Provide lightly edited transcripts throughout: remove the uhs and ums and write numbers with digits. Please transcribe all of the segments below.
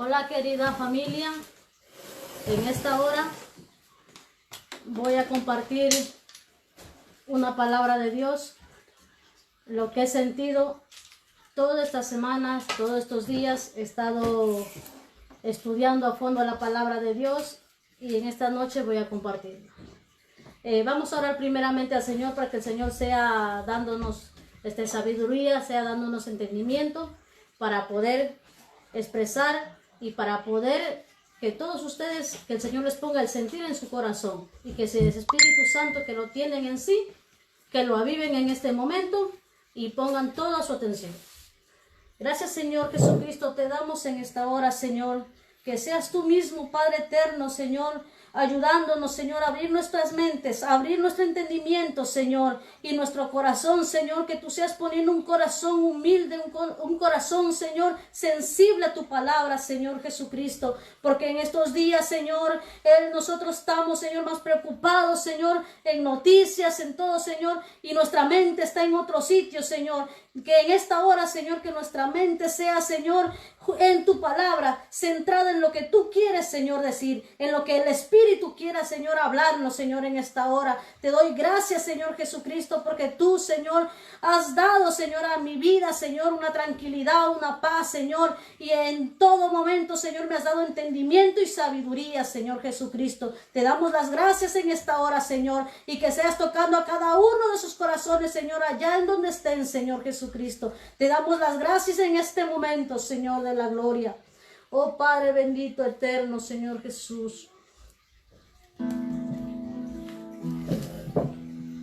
Hola querida familia, en esta hora voy a compartir una palabra de Dios, lo que he sentido todas estas semanas, todos estos días. He estado estudiando a fondo la palabra de Dios y en esta noche voy a compartirla. Vamos a orar primeramente al Señor para que el Señor sea dándonos sabiduría, sea dándonos entendimiento para poder expresar y para poder que todos ustedes, que el Señor les ponga el sentir en su corazón y que ese Espíritu Santo que lo tienen en sí, que lo aviven en este momento y pongan toda su atención. Gracias, Señor Jesucristo, te damos en esta hora, Señor, que seas tú mismo, Padre eterno, Señor, ayudándonos, Señor, a abrir nuestras mentes, a abrir nuestro entendimiento, Señor, y nuestro corazón, Señor, que tú seas poniendo un corazón humilde, un corazón, Señor, sensible a tu palabra, Señor Jesucristo, porque en estos días, Señor, nosotros estamos, Señor, más preocupados, Señor, en noticias, en todo, Señor, y nuestra mente está en otro sitio, Señor. Que en esta hora, Señor, que nuestra mente sea, Señor, en tu palabra, centrada en lo que tú quieres, Señor, decir, en lo que el Espíritu quiera, Señor, hablarnos, Señor, en esta hora. Te doy gracias, Señor Jesucristo, porque tú, Señor, has dado, Señor, a mi vida, Señor, una tranquilidad, una paz, Señor, y en todo momento, Señor, me has dado entendimiento y sabiduría, Señor Jesucristo. Te damos las gracias en esta hora, Señor, y que seas tocando a cada uno de sus corazones, Señor, allá en donde estén, Señor Jesucristo. Te damos las gracias en este momento, Señor de la gloria. Oh Padre bendito, eterno, Señor Jesús.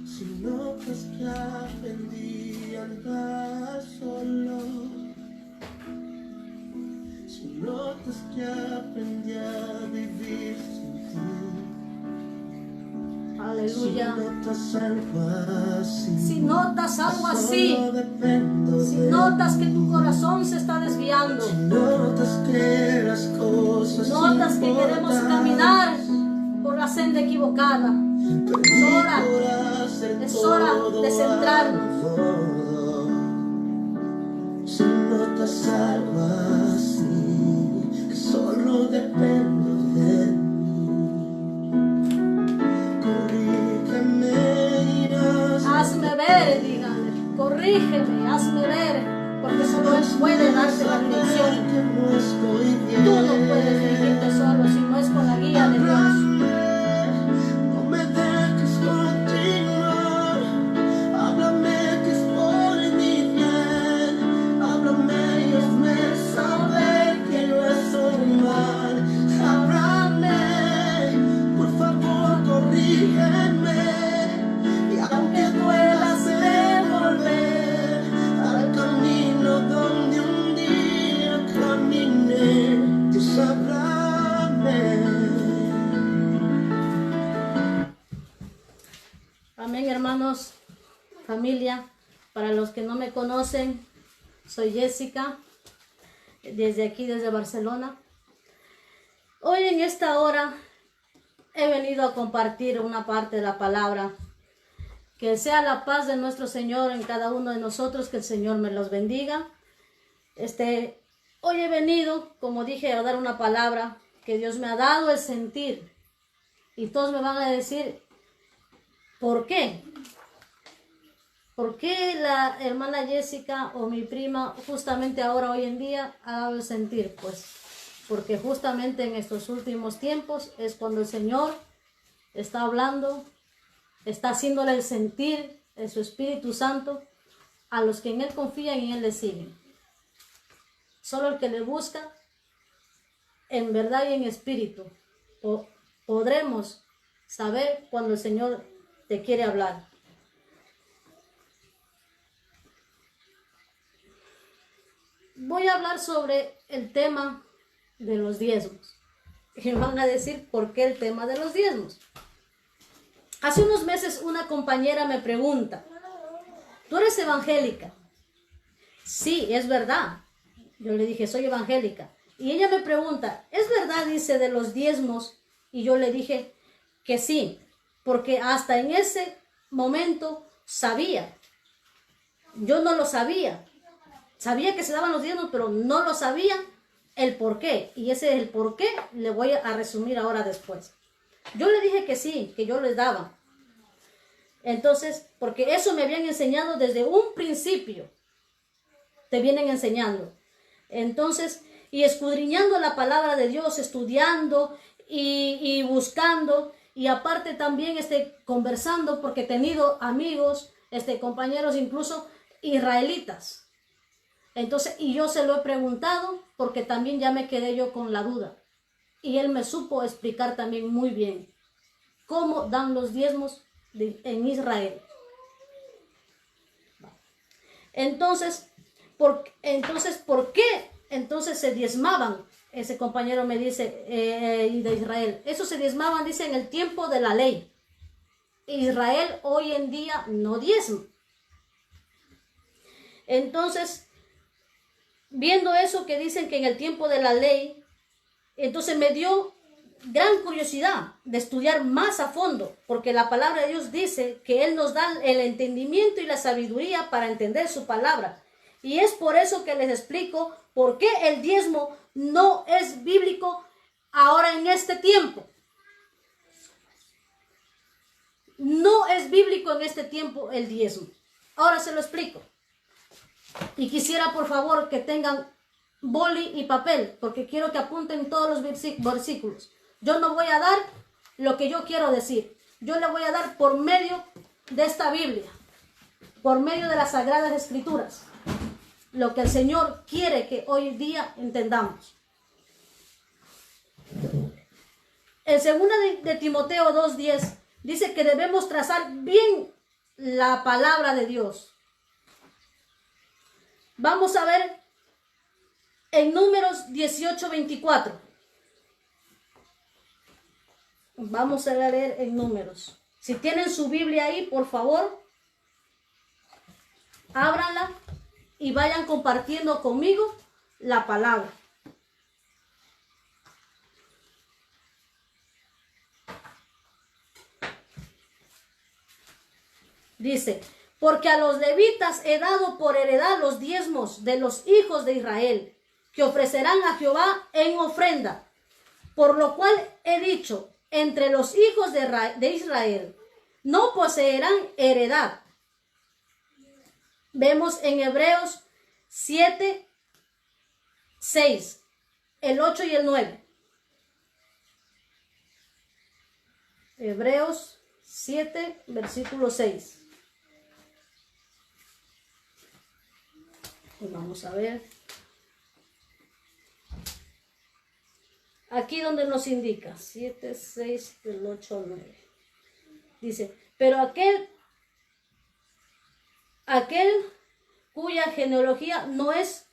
Si notas que aprendí a andar solo, si notas que aprendí a vivir sin ti, aleluya. Si notas algo así, si notas que tu corazón se está desviando, si notas que las cosas notas que queremos caminar por la senda equivocada, es hora de centrarnos. Si notas algo así, que solo dependo de ti, hazme ver, dígale, corrígeme, hazme ver, porque solo Él puede darte la dirección. Tú no puedes dirigirte solo si no es con la guía de Dios. No me dejes continuar, háblame que es por mi bien, háblame y hazme saber que no estoy mal, háblame, por favor corrígeme. Aunque duelas de volver al camino donde un día caminé, Dios háblame. Amén, hermanos, familia. Para los que no me conocen, soy Jessica, desde aquí, desde Barcelona. Hoy en esta hora he venido a compartir una parte de la palabra. Que sea la paz de nuestro Señor en cada uno de nosotros, que el Señor me los bendiga. Hoy he venido, como dije, a dar una palabra que Dios me ha dado el sentir. Y todos me van a decir, ¿por qué? ¿Por qué la hermana Jessica o mi prima justamente ahora, hoy en día, ha dado el sentir? Pues porque justamente en estos últimos tiempos es cuando el Señor está hablando, está haciéndole el sentir de su Espíritu Santo a los que en Él confían y en Él le siguen. Solo el que le busca en verdad y en espíritu podremos saber cuando el Señor te quiere hablar. Voy a hablar sobre el tema de los diezmos. Y me van a decir, ¿por qué el tema de los diezmos? Hace unos meses una compañera me pregunta, ¿tú eres evangélica? Sí, es verdad. Yo le dije, soy evangélica. Y ella me pregunta, ¿es verdad, dice, de los diezmos? Y yo le dije que sí, porque hasta en ese momento sabía. Yo no lo sabía. Sabía que se daban los diezmos, pero no lo sabía el por qué. Y ese es el por qué le voy a resumir ahora después. Yo le dije que sí, que yo les daba. Entonces, porque eso me habían enseñado desde un principio. Te vienen enseñando. Entonces, y escudriñando la palabra de Dios, estudiando y buscando. Y aparte también conversando, porque he tenido amigos, compañeros incluso israelitas. Entonces, y yo se lo he preguntado porque también ya me quedé yo con la duda. Y él me supo explicar también muy bien cómo dan los diezmos en Israel. Entonces, ¿por qué entonces se diezmaban? Ese compañero me dice, de Israel. Eso se diezmaban, dice, en el tiempo de la ley. Israel hoy en día no diezma. Entonces, viendo eso que dicen que en el tiempo de la ley, entonces me dio gran curiosidad de estudiar más a fondo, porque la palabra de Dios dice que Él nos da el entendimiento y la sabiduría para entender su palabra. Y es por eso que les explico por qué el diezmo no es bíblico ahora en este tiempo. No es bíblico en este tiempo el diezmo. Ahora se lo explico. Y quisiera por favor que tengan boli y papel, porque quiero que apunten todos los versículos. Yo no voy a dar lo que yo quiero decir. Yo le voy a dar por medio de esta Biblia, por medio de las Sagradas Escrituras, lo que el Señor quiere que hoy día entendamos. En 2 de Timoteo 2:10 dice que debemos trazar bien la palabra de Dios. Vamos a ver en Números 18:24. Vamos a leer en Números. Si tienen su Biblia ahí, por favor, ábranla y vayan compartiendo conmigo la palabra. Dice, porque a los levitas he dado por heredad los diezmos de los hijos de Israel, que ofrecerán a Jehová en ofrenda. Por lo cual he dicho, entre los hijos de Israel no poseerán heredad. Vemos en Hebreos 7:6, el 8 y el 9. Hebreos 7, versículo 6. Y vamos a ver. Aquí donde nos indica, 7, 6, del 8 al 9. Dice, pero aquel cuya genealogía no es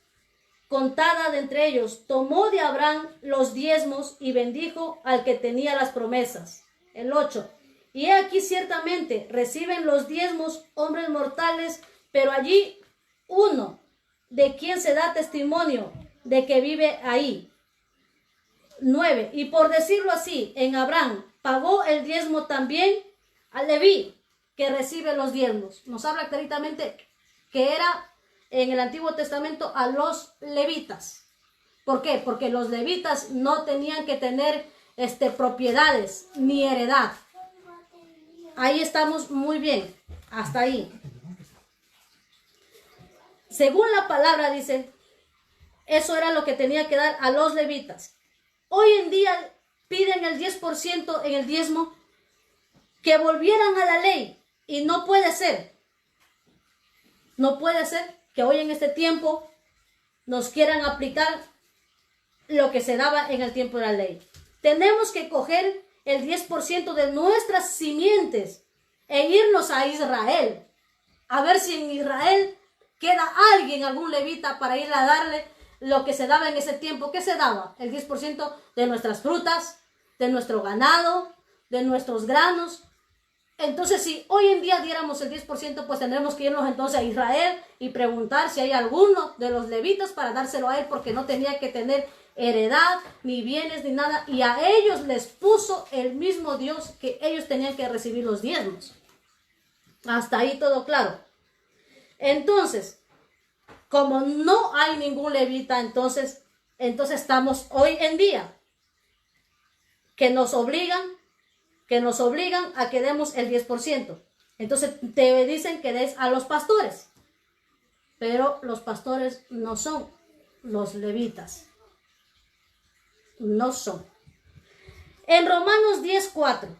contada de entre ellos, tomó de Abraham los diezmos y bendijo al que tenía las promesas. El 8. Y he aquí ciertamente reciben los diezmos hombres mortales, pero allí uno de quien se da testimonio de que vive ahí. 9. Y por decirlo así, en Abraham pagó el diezmo también a Leví, que recibe los diezmos. Nos habla claritamente que era en el Antiguo Testamento a los levitas. ¿Por qué? Porque los levitas no tenían que tener propiedades ni heredad. Ahí estamos muy bien, hasta ahí. Según la palabra dice, eso era lo que tenía que dar a los levitas. Hoy en día piden el 10% en el diezmo, que volvieran a la ley, y no puede ser. No puede ser que hoy en este tiempo nos quieran aplicar lo que se daba en el tiempo de la ley. Tenemos que coger el 10% de nuestras simientes e irnos a Israel, a ver si en Israel queda alguien, algún levita, para ir a darle lo que se daba en ese tiempo. ¿Qué se daba? El 10% de nuestras frutas, de nuestro ganado, de nuestros granos. Entonces, si hoy en día diéramos el 10%, pues tendremos que irnos entonces a Israel y preguntar si hay alguno de los levitas para dárselo a él, porque no tenía que tener heredad, ni bienes, ni nada. Y a ellos les puso el mismo Dios que ellos tenían que recibir los diezmos. Hasta ahí todo claro. Entonces, como no hay ningún levita, entonces Entonces estamos hoy en día que nos obligan a que demos el 10%. Entonces te dicen que des a los pastores, pero los pastores no son los levitas. No son. En Romanos 10:4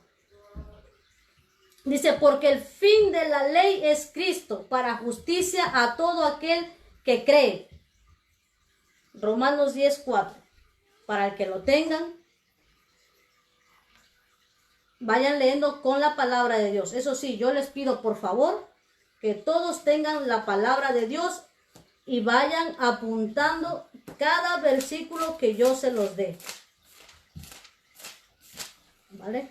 dice, porque el fin de la ley es Cristo para justicia a todo aquel que cree. Romanos 10:4. Para el que lo tengan, vayan leyendo con la palabra de Dios. Eso sí, yo les pido por favor que todos tengan la palabra de Dios y vayan apuntando cada versículo que yo se los dé. ¿Vale?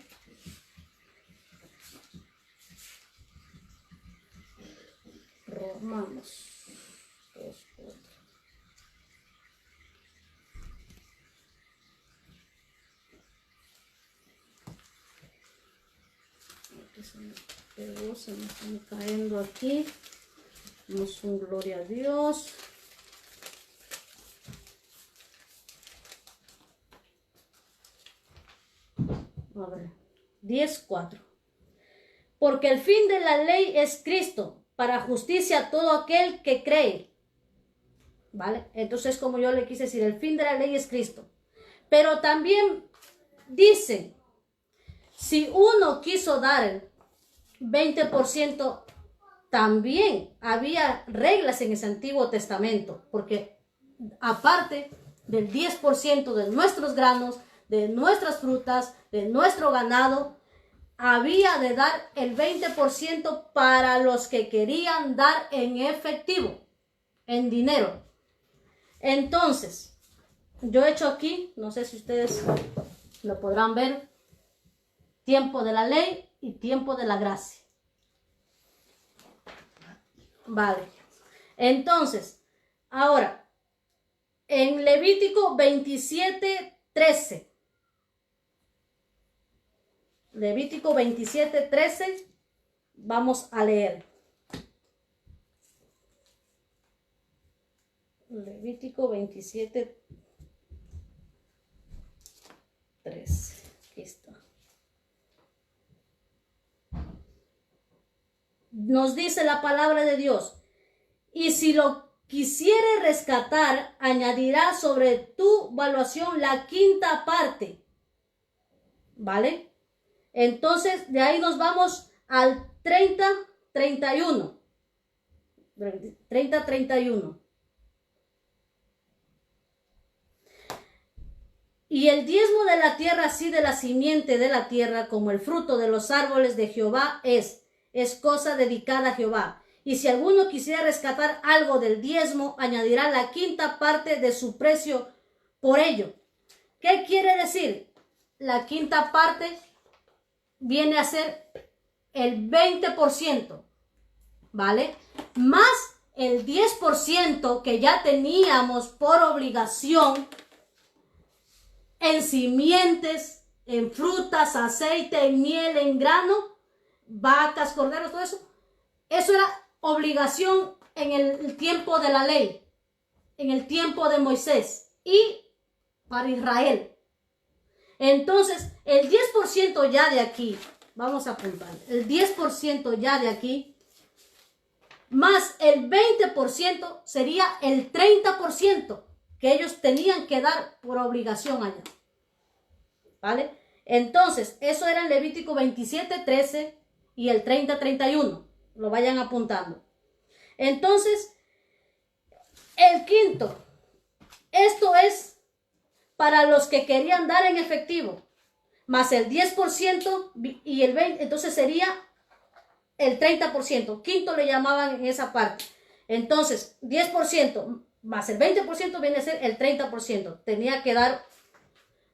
Romanos 2:4. Se me están cayendo aquí. Damos un gloria a Dios. A ver, 10:4. Porque el fin de la ley es Cristo, para justicia a todo aquel que cree. ¿Vale? Entonces, como yo le quise decir, el fin de la ley es Cristo. Pero también dice, si uno quiso dar el 20%, también había reglas en ese Antiguo Testamento, porque aparte del 10% de nuestros granos, de nuestras frutas, de nuestro ganado, había de dar el 20% para los que querían dar en efectivo, en dinero. Entonces, yo he hecho aquí, no sé si ustedes lo podrán ver, tiempo de la ley y tiempo de la gracia. Vale. Entonces, ahora, en Levítico 27:13. Levítico 27:13. Vamos a leer. Levítico 27:13. Aquí está. Nos dice la palabra de Dios, y si lo quisiere rescatar, añadirá sobre tu valuación la quinta parte. ¿Vale? Entonces, de ahí nos vamos al 30:31. 30:31. Y el diezmo de la tierra, así de la simiente de la tierra, como el fruto de los árboles de Jehová, es cosa dedicada a Jehová. Y si alguno quisiera rescatar algo del diezmo, añadirá la quinta parte de su precio por ello. ¿Qué quiere decir? La quinta parte viene a ser el 20%, ¿vale? Más el 10% que ya teníamos por obligación en simientes, en frutas, aceite, en miel, en grano, vacas, corderos, todo eso. Eso era obligación en el tiempo de la ley, en el tiempo de Moisés y para Israel. Entonces, el 10% ya de aquí, vamos a apuntar, el 10% ya de aquí, más el 20% sería el 30% que ellos tenían que dar por obligación allá. ¿Vale? Entonces, eso era en Levítico 27:13 y el 30:31. Lo vayan apuntando. Entonces, el quinto, esto es para los que querían dar en efectivo, más el 10% y el 20%, entonces sería el 30%. Quinto le llamaban en esa parte. Entonces, 10% más el 20% viene a ser el 30%. Tenía que dar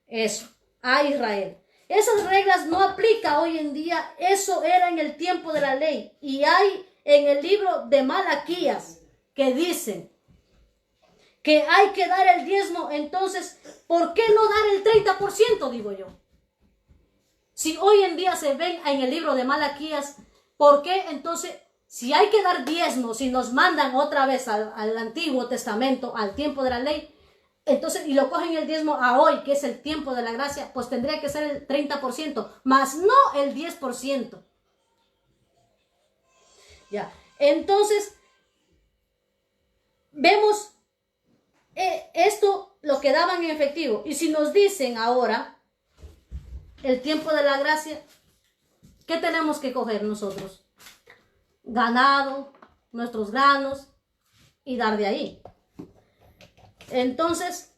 eso a Israel. Esas reglas no aplican hoy en día. Eso era en el tiempo de la ley. Y hay en el libro de Malaquías que dicen que hay que dar el diezmo. Entonces, ¿por qué no dar el 30%? Digo yo. Si hoy en día se ven en el libro de Malaquías, ¿por qué entonces, si hay que dar diezmo, si nos mandan otra vez al Antiguo Testamento, al tiempo de la ley, Entonces, y lo cogen el diezmo a hoy, que es el tiempo de la gracia, pues tendría que ser el 30%, más no el 10%. Ya, entonces, vemos esto, lo que daban en efectivo. Y si nos dicen ahora, el tiempo de la gracia, ¿qué tenemos que coger nosotros? Ganado, nuestros granos, y dar de ahí. Entonces,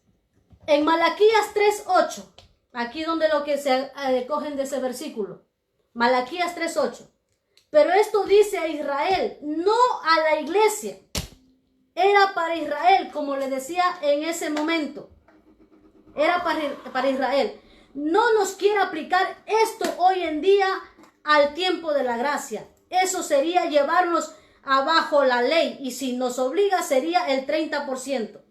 en Malaquías 3:8, aquí donde lo que se cogen de ese versículo, Malaquías 3:8, pero esto dice a Israel, no a la iglesia, era para Israel, como le decía en ese momento, era para Israel. No nos quiere aplicar esto hoy en día al tiempo de la gracia. Eso sería llevarnos abajo la ley, y si nos obliga sería el 30%.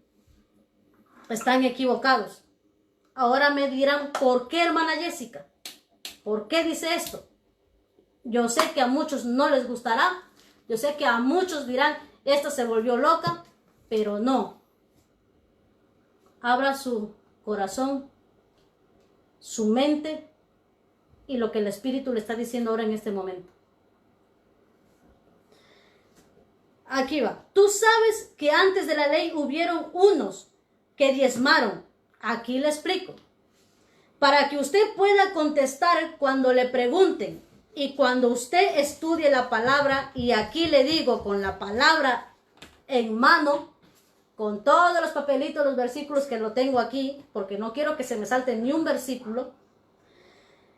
Están equivocados. Ahora me dirán, ¿por qué, hermana Jessica? ¿Por qué dice esto? Yo sé que a muchos no les gustará. Yo sé que a muchos dirán, esta se volvió loca, pero no. Abra su corazón, su mente y lo que el Espíritu le está diciendo ahora en este momento. Aquí va. Tú sabes que antes de la ley hubieron unos que diezmaron. Aquí le explico. Para que usted pueda contestar cuando le pregunten y cuando usted estudie la palabra, y aquí le digo con la palabra en mano, con todos los papelitos, los versículos que lo tengo aquí, porque no quiero que se me salte ni un versículo.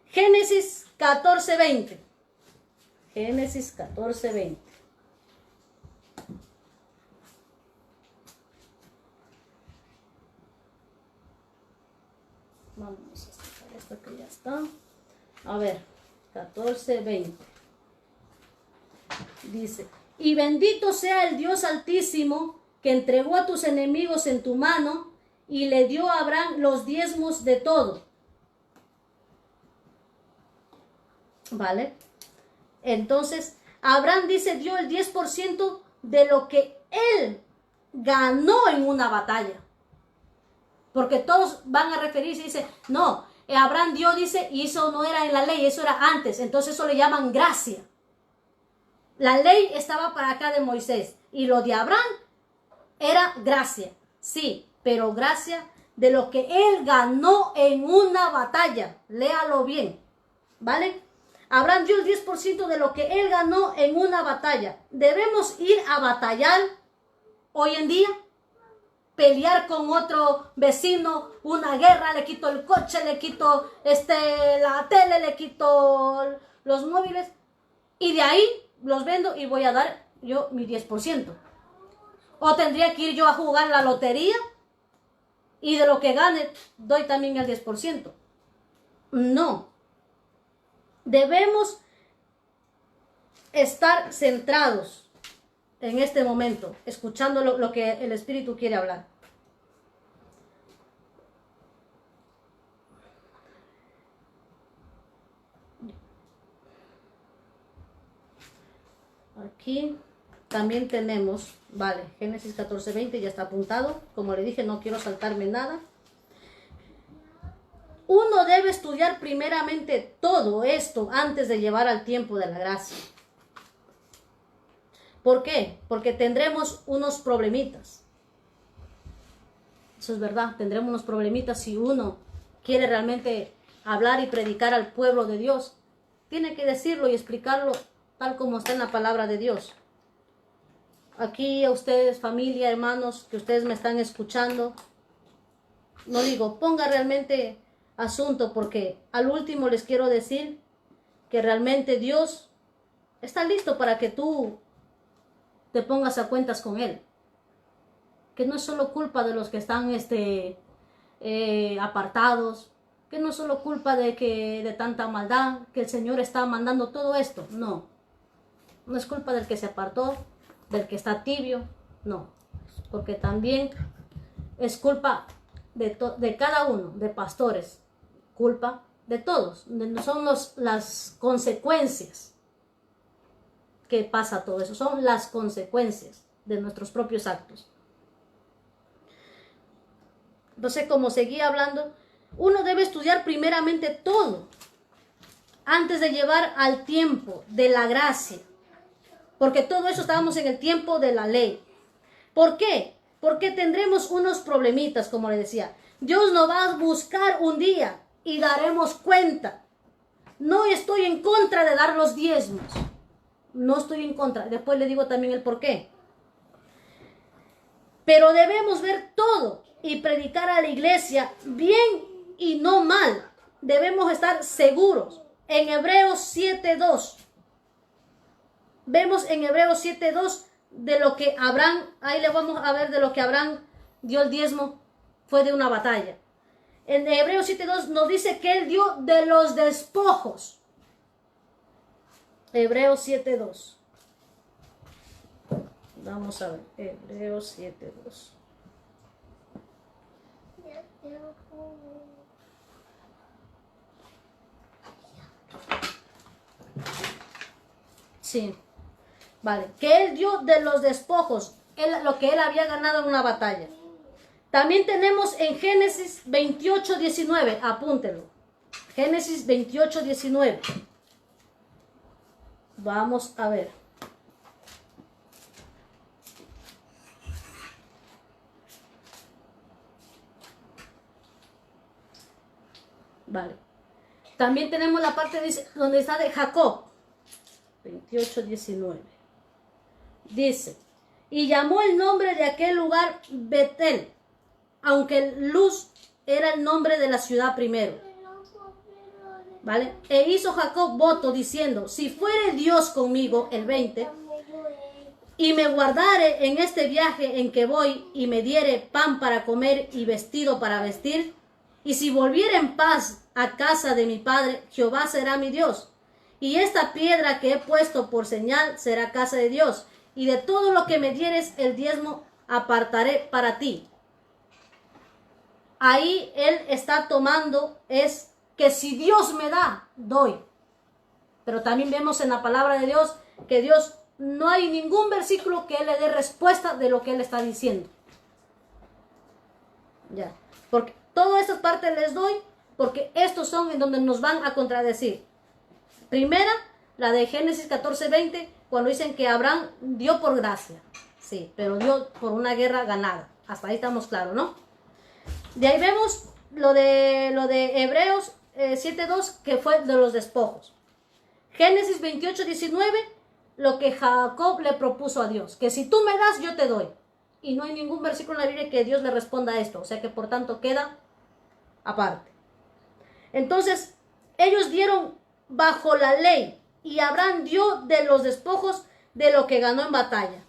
Génesis 14:20. Génesis 14:20. Vamos a sacar esto que ya está. A ver, 14:20. Dice, y bendito sea el Dios Altísimo, que entregó a tus enemigos en tu mano, y le dio a Abraham los diezmos de todo. ¿Vale? Entonces, Abraham dice, dio el 10% de lo que él ganó en una batalla. Porque todos van a referirse y dicen, no, Abraham dio, dice, y eso no era en la ley, eso era antes. Entonces eso le llaman gracia. La ley estaba para acá de Moisés, y lo de Abraham era gracia. Sí, pero gracia de lo que él ganó en una batalla. Léalo bien, ¿vale? Abraham dio el 10% de lo que él ganó en una batalla. ¿Debemos ir a batallar hoy en día? Pelear con otro vecino, una guerra, le quito el coche, le quito la tele, le quito los móviles, y de ahí los vendo y voy a dar yo mi 10%. O tendría que ir yo a jugar la lotería y de lo que gane doy también el 10%. No. Debemos estar centrados en este momento, escuchando lo que el Espíritu quiere hablar. Aquí también tenemos, vale, Génesis 14:20 ya está apuntado. Como le dije, no quiero saltarme nada. Uno debe estudiar primeramente todo esto antes de llevar al tiempo de la gracia. ¿Por qué? Porque tendremos unos problemitas. Eso es verdad, tendremos unos problemitas si uno quiere realmente hablar y predicar al pueblo de Dios. Tiene que decirlo y explicarlo tal como está en la palabra de Dios. Aquí a ustedes, familia, hermanos, que ustedes me están escuchando, no digo, ponga realmente asunto, porque al último les quiero decir que realmente Dios está listo para que tú te pongas a cuentas con Él. Que no es solo culpa de los que están apartados, que no es solo culpa de tanta maldad, que el Señor está mandando todo esto. No, no es culpa del que se apartó, del que está tibio, no, porque también es culpa de cada uno, de pastores, culpa de todos. Son las consecuencias que pasa todo eso, son las consecuencias de nuestros propios actos. Entonces, como seguía hablando, uno debe estudiar primeramente todo antes de llevar al tiempo de la gracia. Porque todo eso estábamos en el tiempo de la ley. ¿Por qué? Porque tendremos unos problemitas, como le decía. Dios nos va a buscar un día y daremos cuenta. No estoy en contra de dar los diezmos. No estoy en contra. Después le digo también el por qué. Pero debemos ver todo y predicar a la iglesia bien y no mal. Debemos estar seguros. En Hebreos 7:2. Vemos en Hebreos 7:2 de lo que Abraham, ahí le vamos a ver de lo que Abraham dio el diezmo, fue de una batalla. En Hebreos 7:2 nos dice que él dio de los despojos. Hebreos 7:2. Vamos a ver, Hebreos 7:2. Sí, vale, que él dio de los despojos, lo que él había ganado en una batalla. También tenemos en Génesis 28:19, apúntelo. Génesis 28:19. Vamos a ver. Vale. También tenemos la parte donde está de Jacob. 28:19. Dice, y llamó el nombre de aquel lugar Betel, aunque Luz era el nombre de la ciudad primero. ¿Vale? E hizo Jacob voto diciendo, si fuere Dios conmigo, el 20, y me guardare en este viaje en que voy, y me diere pan para comer y vestido para vestir, y si volviere en paz a casa de mi padre, Jehová será mi Dios. Y esta piedra que he puesto por señal será casa de Dios. Y de todo lo que me dieres el diezmo apartaré para ti. Ahí él está tomando es que si Dios me da, doy. Pero también vemos en la palabra de Dios que Dios, no hay ningún versículo que él le dé respuesta de lo que él está diciendo. Ya. Porque todas estas partes les doy porque estos son en donde nos van a contradecir. Primera, la de Génesis 14:20, cuando dicen que Abraham dio por gracia. Sí, pero dio por una guerra ganada. Hasta ahí estamos claros, ¿no? De ahí vemos lo de Hebreos 7:2, que fue de los despojos. Génesis 28:19, lo que Jacob le propuso a Dios, que si tú me das, yo te doy. Y no hay ningún versículo en la Biblia que Dios le responda a esto, o sea que por tanto queda aparte. Entonces, ellos dieron bajo la ley y Abraham dio de los despojos de lo que ganó en batalla.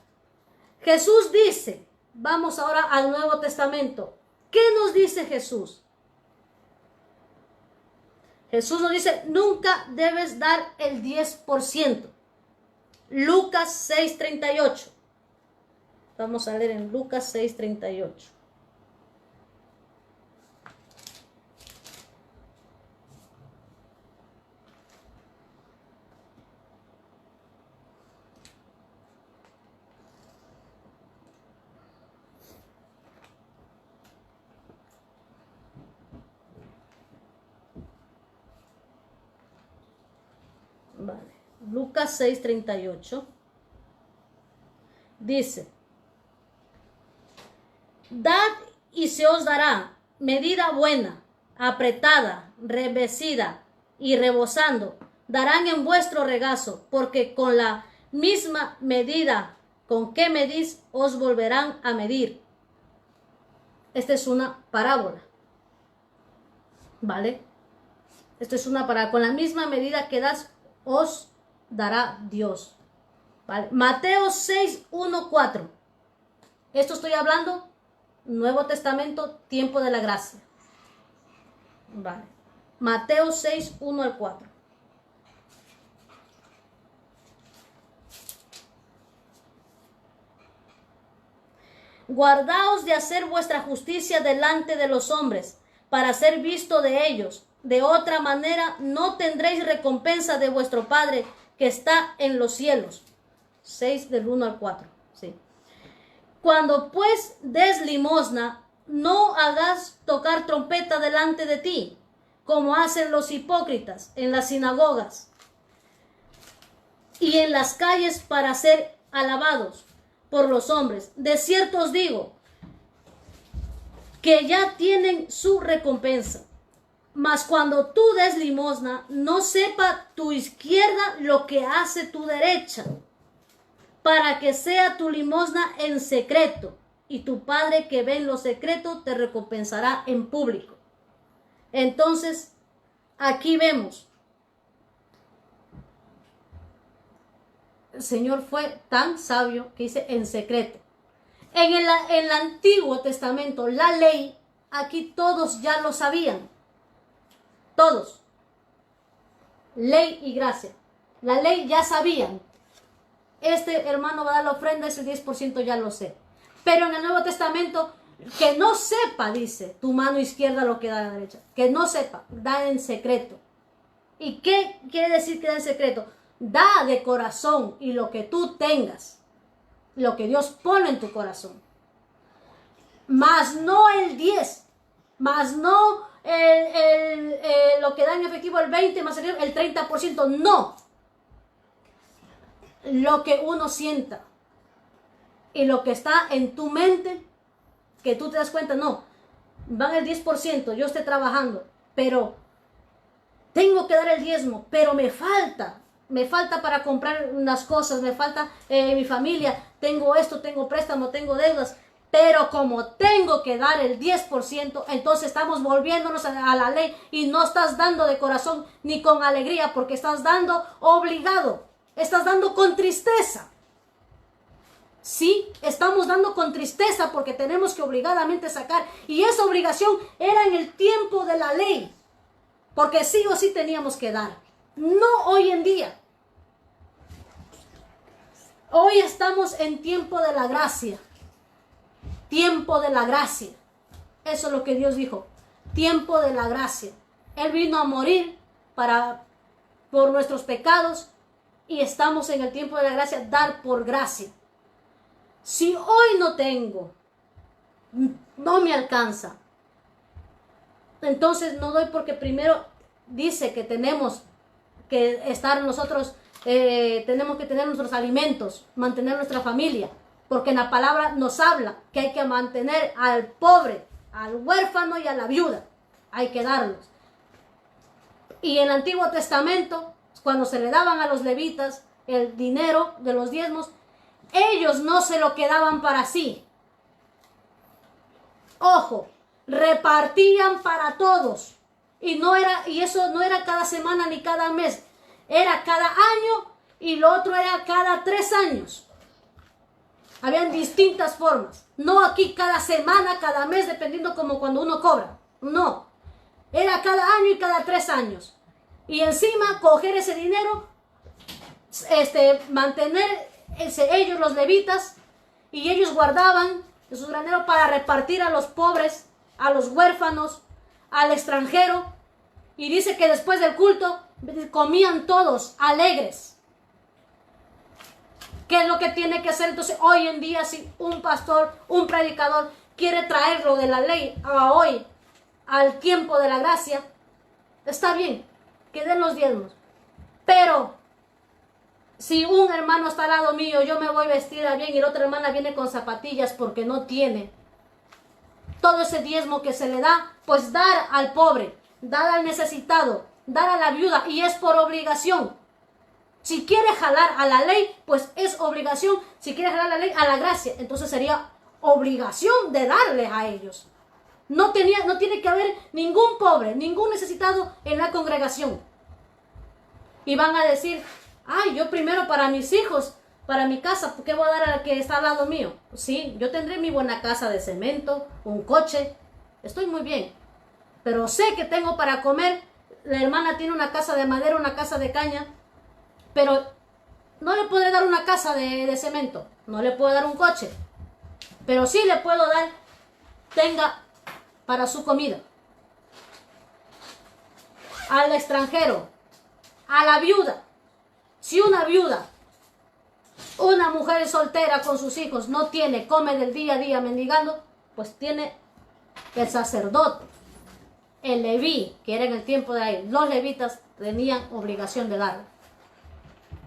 Jesús dice, vamos ahora al Nuevo Testamento. ¿Qué nos dice Jesús? Jesús nos dice, nunca debes dar el 10%. Lucas 6:38. Vamos a leer en Lucas 6:38. Vale. Lucas 6:38 dice, dad y se os dará medida buena, apretada, revestida y rebosando, darán en vuestro regazo, porque con la misma medida con que medís, os volverán a medir. Esta es una parábola, ¿vale? Esto es una parábola. Con la misma medida que das, os dará Dios. ¿Vale? Mateo 6:1-4. Esto estoy hablando, Nuevo Testamento, tiempo de la gracia. Vale. Mateo 6:1-4. Guardaos de hacer vuestra justicia delante de los hombres, para ser visto de ellos. De otra manera no tendréis recompensa de vuestro Padre que está en los cielos. 6 del 1 al 4. Sí. Cuando pues des limosna, no hagas tocar trompeta delante de ti, como hacen los hipócritas en las sinagogas y en las calles para ser alabados por los hombres. De cierto os digo que ya tienen su recompensa. Mas cuando tú des limosna, no sepa tu izquierda lo que hace tu derecha, para que sea tu limosna en secreto, y tu Padre que ve en lo secreto te recompensará en público. Entonces, aquí vemos, el Señor fue tan sabio que dice en secreto. En el Antiguo Testamento, la ley, aquí todos ya lo sabían. Todos. Ley y gracia. La ley ya sabían. Este hermano va a dar la ofrenda, ese 10% ya lo sé. Pero en el Nuevo Testamento, que no sepa, dice, tu mano izquierda lo que da la derecha. Que no sepa, da en secreto. ¿Y qué quiere decir que da en secreto? Da de corazón y lo que tú tengas, lo que Dios pone en tu corazón. Más no el 10, más no lo que da en efectivo el 20, más el 30%, no. Lo que uno sienta y lo que está en tu mente, que tú te das cuenta, no, van el 10%, yo estoy trabajando, pero tengo que dar el diezmo, pero me falta para comprar unas cosas, me falta mi familia, tengo esto, tengo préstamo, tengo deudas, pero como tengo que dar el 10%, entonces estamos volviéndonos a la ley y no estás dando de corazón ni con alegría, porque estás dando obligado, estás dando con tristeza. Sí, estamos dando con tristeza porque tenemos que obligadamente sacar, y esa obligación era en el tiempo de la ley, porque sí o sí teníamos que dar, no hoy en día. Hoy estamos en tiempo de la gracia. Tiempo de la gracia. Eso es lo que Dios dijo. Tiempo de la gracia. Él vino a morir por nuestros pecados y estamos en el tiempo de la gracia, dar por gracia. Si hoy no tengo, no me alcanza, entonces no doy, porque primero dice que tenemos que estar nosotros, tenemos que tener nuestros alimentos, mantener nuestra familia, porque en la palabra nos habla que hay que mantener al pobre, al huérfano y a la viuda, hay que darlos. Y en el Antiguo Testamento, cuando se le daban a los levitas el dinero de los diezmos, ellos no se lo quedaban para sí. Ojo, repartían para todos. Y eso no era cada semana ni cada mes. Era cada año y lo otro era cada 3 años. Habían distintas formas. No aquí cada semana, cada mes, dependiendo como cuando uno cobra. No. Era cada año y cada 3 años. Y encima coger ese dinero, mantener ellos los levitas, y ellos guardaban de sus graneros para repartir a los pobres, a los huérfanos, al extranjero. Y dice que después del culto comían todos alegres. ¿Qué es lo que tiene que hacer? Entonces hoy en día, si un pastor, un predicador quiere traerlo de la ley a hoy, al tiempo de la gracia, está bien, que den los diezmos. Pero si un hermano está al lado mío, yo me voy vestida bien y la otra hermana viene con zapatillas porque no tiene, todo ese diezmo que se le da, pues dar al pobre, dar al necesitado, dar a la viuda, y es por obligación. Si quiere jalar a la ley, pues es obligación. Si quiere jalar a la ley a la gracia, entonces sería obligación de darle a ellos. No tiene que haber ningún pobre, ningún necesitado en la congregación. Y van a decir, ay, yo primero para mis hijos, para mi casa, ¿por qué voy a dar a la que está al lado mío? Sí, yo tendré mi buena casa de cemento, un coche, estoy muy bien. Pero sé que tengo para comer. La hermana tiene una casa de madera, una casa de caña, pero no le puedo dar una casa de cemento, no le puedo dar un coche, pero sí le puedo dar, tenga para su comida. Al extranjero, a la viuda. Si una viuda, una mujer soltera con sus hijos, no tiene, come del día a día mendigando, pues tiene el sacerdote, el leví, que era en el tiempo de ahí, los levitas tenían obligación de darlo.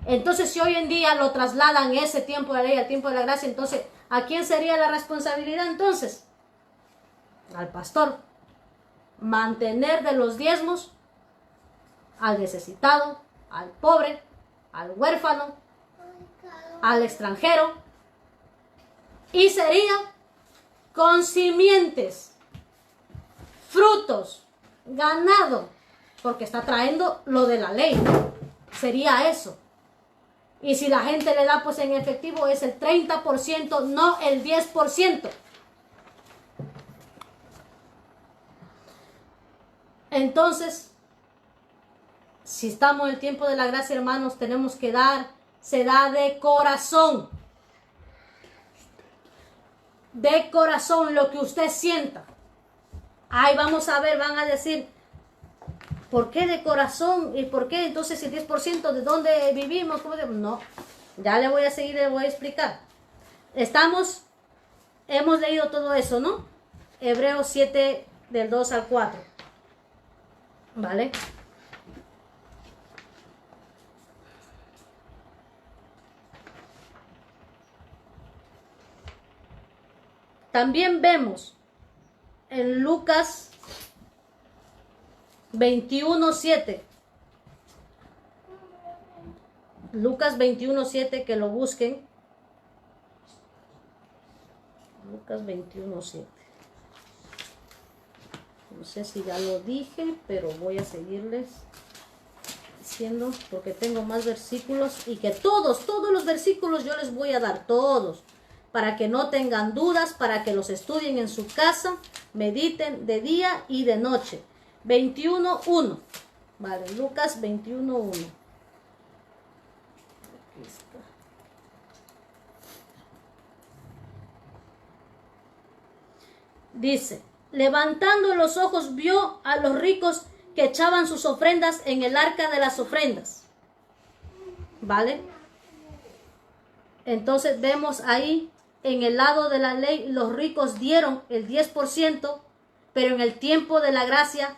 Entonces, si hoy en día lo trasladan ese tiempo de ley al tiempo de la gracia, entonces, ¿a quién sería la responsabilidad entonces? Al pastor. Mantener de los diezmos al necesitado, al pobre, al huérfano, al extranjero. Y sería con simientes, frutos, ganado, porque está trayendo lo de la ley. Sería eso. Y si la gente le da pues en efectivo es el 30%, no el 10%. Entonces, si estamos en el tiempo de la gracia, hermanos, tenemos que dar, se da de corazón. De corazón, lo que usted sienta. Ahí vamos a ver, van a decir, ¿por qué de corazón? ¿Y por qué entonces el 10% de dónde vivimos? No, ya le voy a seguir, le voy a explicar. Hemos leído todo eso, ¿no? Hebreos 7, del 2 al 4. ¿Vale? También vemos en Lucas 21:7. Lucas 21:7, que lo busquen. Lucas 21:7. No sé si ya lo dije, pero voy a seguirles diciendo porque tengo más versículos y que todos los versículos yo les voy a dar, todos, para que no tengan dudas, para que los estudien en su casa, mediten de día y de noche. 21:1. Vale, Lucas 21:1. Aquí está. Dice, levantando los ojos vio a los ricos que echaban sus ofrendas en el arca de las ofrendas. ¿Vale? Entonces vemos ahí en el lado de la ley, los ricos dieron el 10%, pero en el tiempo de la gracia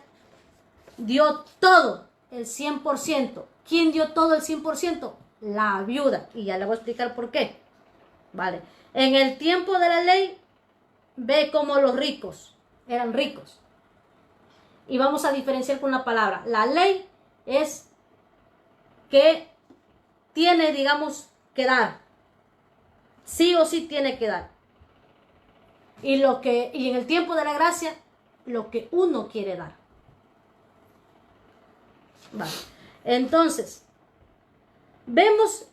dio todo el 100%. ¿Quién dio todo el 100%? La viuda. Y ya le voy a explicar por qué. ¿Vale? En el tiempo de la ley, ve como los ricos eran ricos. Y vamos a diferenciar con la palabra. La ley es que tiene, digamos, que dar. Sí o sí tiene que dar. Y en el tiempo de la gracia, lo que uno quiere dar. Vale. Entonces, vemos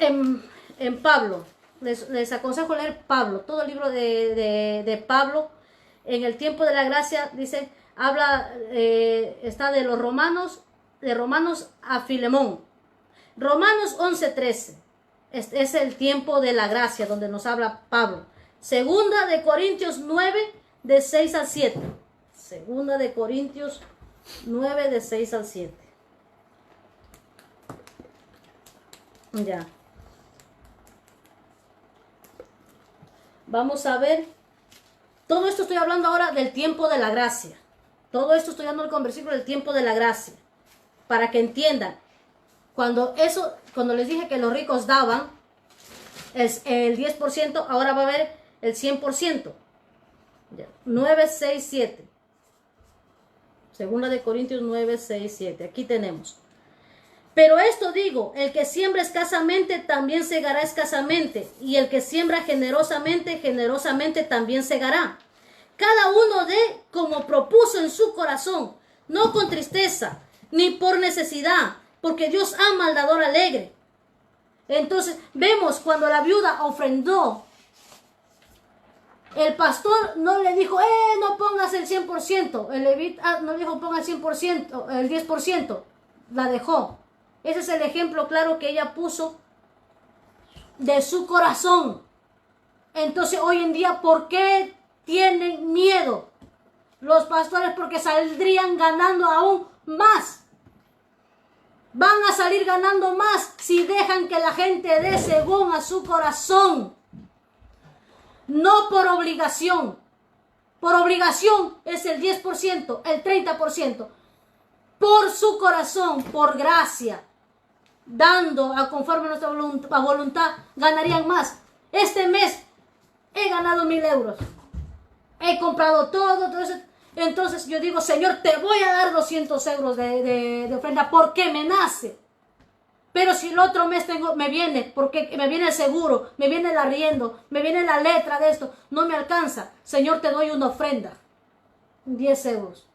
en Pablo, les aconsejo leer Pablo, todo el libro de Pablo. En el tiempo de la gracia, dice, está de los Romanos, de Romanos a Filemón. Romanos 11:13. Es el tiempo de la gracia donde nos habla Pablo. Segunda de Corintios 9, de 6 al 7. Segunda de Corintios 9, de 6 al 7. Ya. Vamos a ver. Todo esto estoy hablando ahora del tiempo de la gracia. Todo esto estoy hablando con versículo del tiempo de la gracia. Para que entiendan. Cuando les dije que los ricos daban el 10%, ahora va a haber el 100%. 9, 6, 7. Segunda de Corintios 9, 6, 7. Aquí tenemos. Pero esto digo, el que siembra escasamente también segará escasamente, y el que siembra generosamente, generosamente también segará. Cada uno dé como propuso en su corazón, no con tristeza, ni por necesidad, porque Dios ama al dador alegre. Entonces vemos cuando la viuda ofrendó, el pastor no le dijo, no pongas el 100%, el levita no le dijo ponga el 100%, el 10%, la dejó. Ese es el ejemplo claro que ella puso de su corazón. Entonces hoy en día, ¿por qué tienen miedo los pastores? Porque saldrían ganando aún más. Van a salir ganando más si dejan que la gente dé según a su corazón. no por obligación. Por obligación es el 10%, el 30%. Por su corazón, por gracia, dando a conforme a nuestra voluntad, ganarían más. Este mes he ganado 1,000 euros. He comprado todo eso. Entonces yo digo, Señor, te voy a dar 200 euros de ofrenda porque me nace. Pero si el otro mes me viene, porque me viene el seguro, me viene el arriendo, me viene la letra de esto, no me alcanza. Señor, te doy una ofrenda, 10 euros.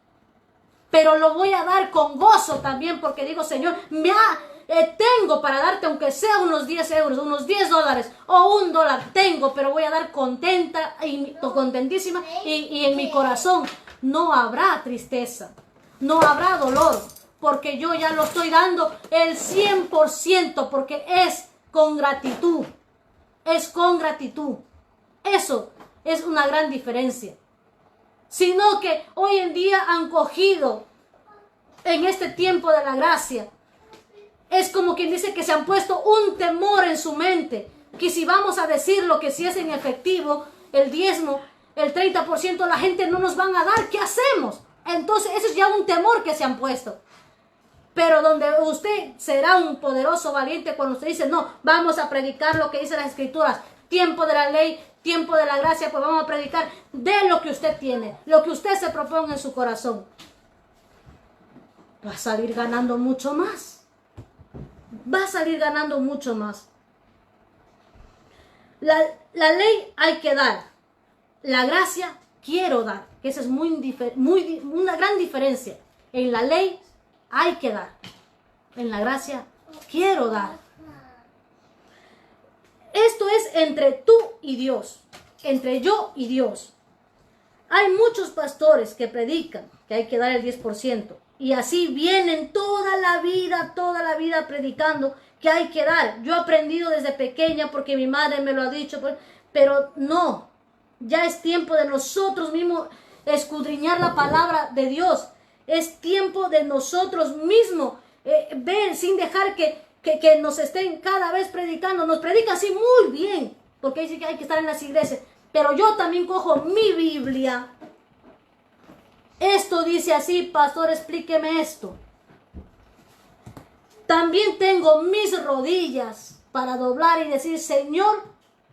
Pero lo voy a dar con gozo también, porque digo, Señor, tengo para darte, aunque sea unos 10 euros, unos 10 dólares o $1, tengo, pero voy a dar contenta y contentísima, y en mi corazón no habrá tristeza, no habrá dolor, porque yo ya lo estoy dando el 100%, porque es con gratitud, es con gratitud. Eso es una gran diferencia. Sino que hoy en día han cogido en este tiempo de la gracia. Es como quien dice que se han puesto un temor en su mente, que si vamos a decirlo, que si es en efectivo, el diezmo, el 30%, la gente no nos van a dar, ¿qué hacemos? Entonces eso es ya un temor que se han puesto. Pero donde usted será un poderoso valiente cuando usted dice, no, vamos a predicar lo que dice las Escrituras, tiempo de la ley, tiempo de la gracia, pues vamos a predicar de lo que usted tiene, lo que usted se proponga en su corazón. Va a salir ganando mucho más. Va a salir ganando mucho más. La ley hay que dar. La gracia quiero dar. Que esa es una gran diferencia. En la ley hay que dar. En la gracia quiero dar. Esto es entre tú y Dios. Entre yo y Dios. Hay muchos pastores que predican que hay que dar el 10%. Y así vienen toda la vida predicando que hay que dar. Yo he aprendido desde pequeña porque mi madre me lo ha dicho, pero no. Ya es tiempo de nosotros mismos escudriñar la palabra de Dios. Es tiempo de nosotros mismos ver sin dejar que nos estén cada vez predicando. Nos predican así muy bien, porque dice que hay que estar en las iglesias. Pero yo también cojo mi Biblia. Esto dice así, pastor, explíqueme esto. También tengo mis rodillas para doblar y decir, Señor,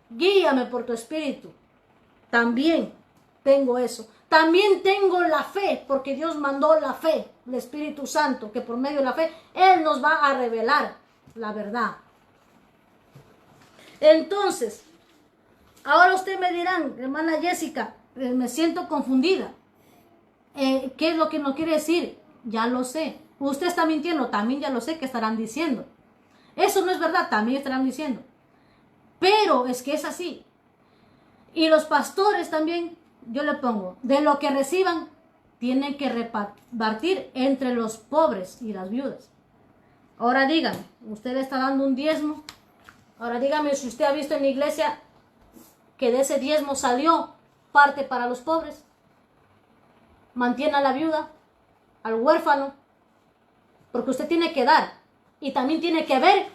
guíame por tu espíritu. También tengo eso. También tengo la fe, porque Dios mandó la fe, el Espíritu Santo, que por medio de la fe, Él nos va a revelar la verdad. Entonces, ahora usted me dirán, hermana Jessica, me siento confundida. ¿Qué es lo que nos quiere decir? Ya lo sé. Usted está mintiendo, también ya lo sé que estarán diciendo. Eso no es verdad, también estarán diciendo. Pero es que es así. Y los pastores también, yo le pongo, de lo que reciban, tienen que repartir entre los pobres y las viudas. Ahora dígame, usted le está dando un diezmo. Ahora dígame si usted ha visto en la iglesia que de ese diezmo salió parte para los pobres. Mantiene a la viuda, al huérfano, porque usted tiene que dar y también tiene que ver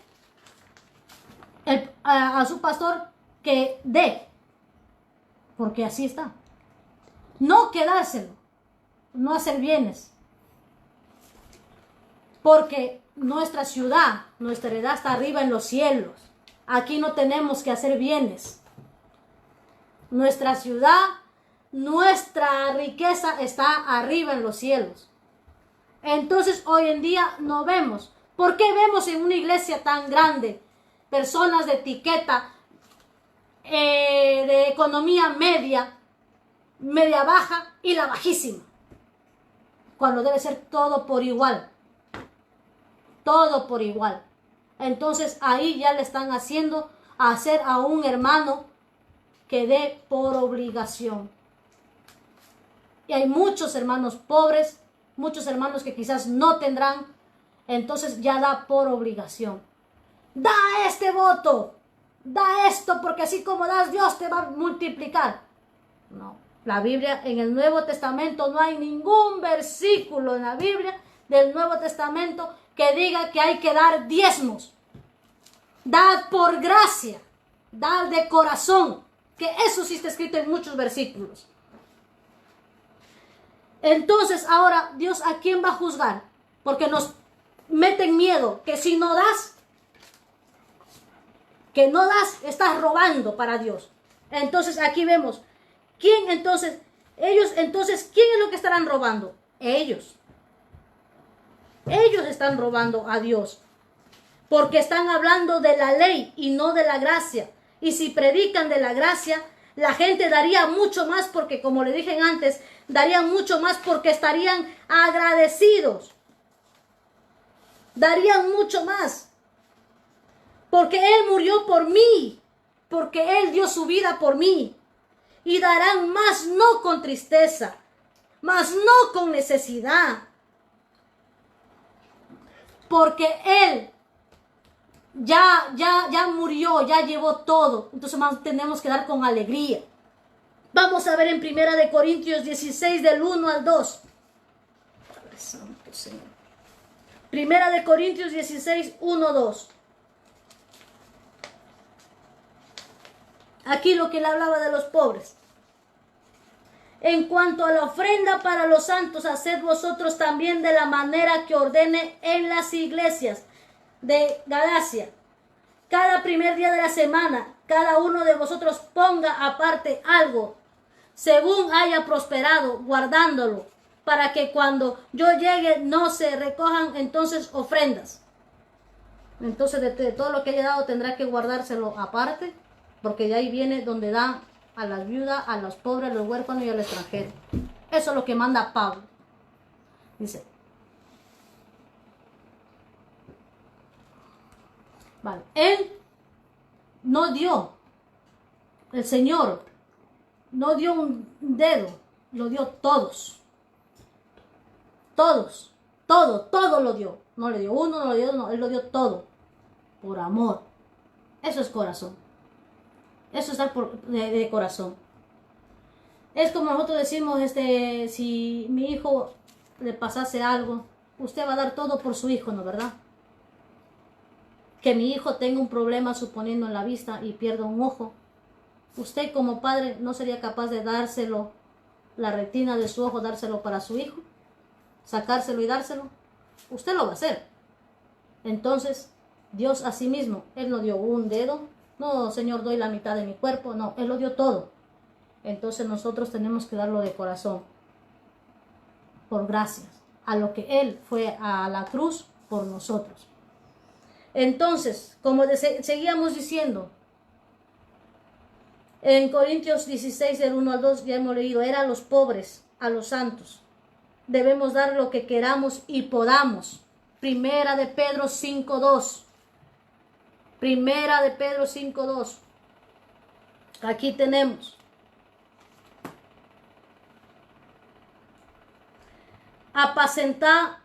a su pastor que dé, porque así está. No quedárselo, no hacer bienes, porque nuestra ciudad, nuestra heredad está arriba en los cielos. Aquí no tenemos que hacer bienes. Nuestra ciudad, nuestra riqueza está arriba en los cielos. Entonces hoy en día no vemos. ¿Por qué vemos en una iglesia tan grande personas de etiqueta, de economía media, media baja y la bajísima? Cuando debe ser todo por igual. Todo por igual. Entonces ahí ya le están haciendo hacer a un hermano que dé por obligación. Y hay muchos hermanos pobres, muchos hermanos que quizás no tendrán, entonces ya da por obligación. Da este voto, da esto, porque así como das, Dios te va a multiplicar. No, la Biblia, en el Nuevo Testamento no hay ningún versículo en la Biblia del Nuevo Testamento que diga que hay que dar diezmos. Dad por gracia, dad de corazón. Que eso sí está escrito en muchos versículos. Entonces ahora Dios, ¿a quién va a juzgar? Porque nos meten miedo, que si no das, estás robando para Dios. Entonces aquí vemos, ¿quién entonces? Ellos entonces, ¿quién es lo que estarán robando? Ellos. Ellos están robando a Dios. Porque están hablando de la ley y no de la gracia. Y si predican de la gracia, la gente daría mucho más porque, como le dije antes, darían mucho más porque estarían agradecidos. Darían mucho más. Porque Él murió por mí. Porque Él dio su vida por mí. Y darán más no con tristeza, más no con necesidad. Porque Él ya murió, ya llevó todo. Entonces más tenemos que dar con alegría. Vamos a ver en 1 Corintios 16 del 1 al 2. Padre Santo Señor. 1 Corintios 16, 1, 2. Aquí lo que le hablaba de los pobres. En cuanto a la ofrenda para los santos, haced vosotros también de la manera que ordene en las iglesias de Galacia. Cada primer día de la semana, cada uno de vosotros ponga aparte algo, según haya prosperado, guardándolo, para que cuando yo llegue no se recojan entonces ofrendas. Entonces de todo lo que haya dado tendrá que guardárselo aparte, porque de ahí viene donde dan a las viudas, a los pobres, a los huérfanos y al extranjero. Eso es lo que manda Pablo. Dice, vale, Él no dio, el Señor no dio un dedo, lo dio todos. Todos, todo lo dio. No le dio uno, no le dio uno, Él lo dio todo. Por amor. Eso es corazón. Eso es dar de corazón. Es como nosotros decimos, si mi hijo le pasase algo, usted va a dar todo por su hijo, ¿no verdad? Que mi hijo tenga un problema suponiendo en la vista y pierda un ojo. Usted como padre no sería capaz de dárselo, la retina de su ojo, dárselo para su hijo, sacárselo y dárselo. Usted lo va a hacer. Entonces, Dios a sí mismo, Él no dio un dedo. No, Señor, doy la mitad de mi cuerpo. No, Él lo dio todo. Entonces nosotros tenemos que darlo de corazón. Por gracias. A lo que Él fue a la cruz por nosotros. Entonces, como seguíamos diciendo, en Corintios 16, del 1 al 2, ya hemos leído, era a los pobres, a los santos. Debemos dar lo que queramos y podamos. Primera de Pedro 5:2. Primera de Pedro 5:2. Aquí tenemos. Apacentad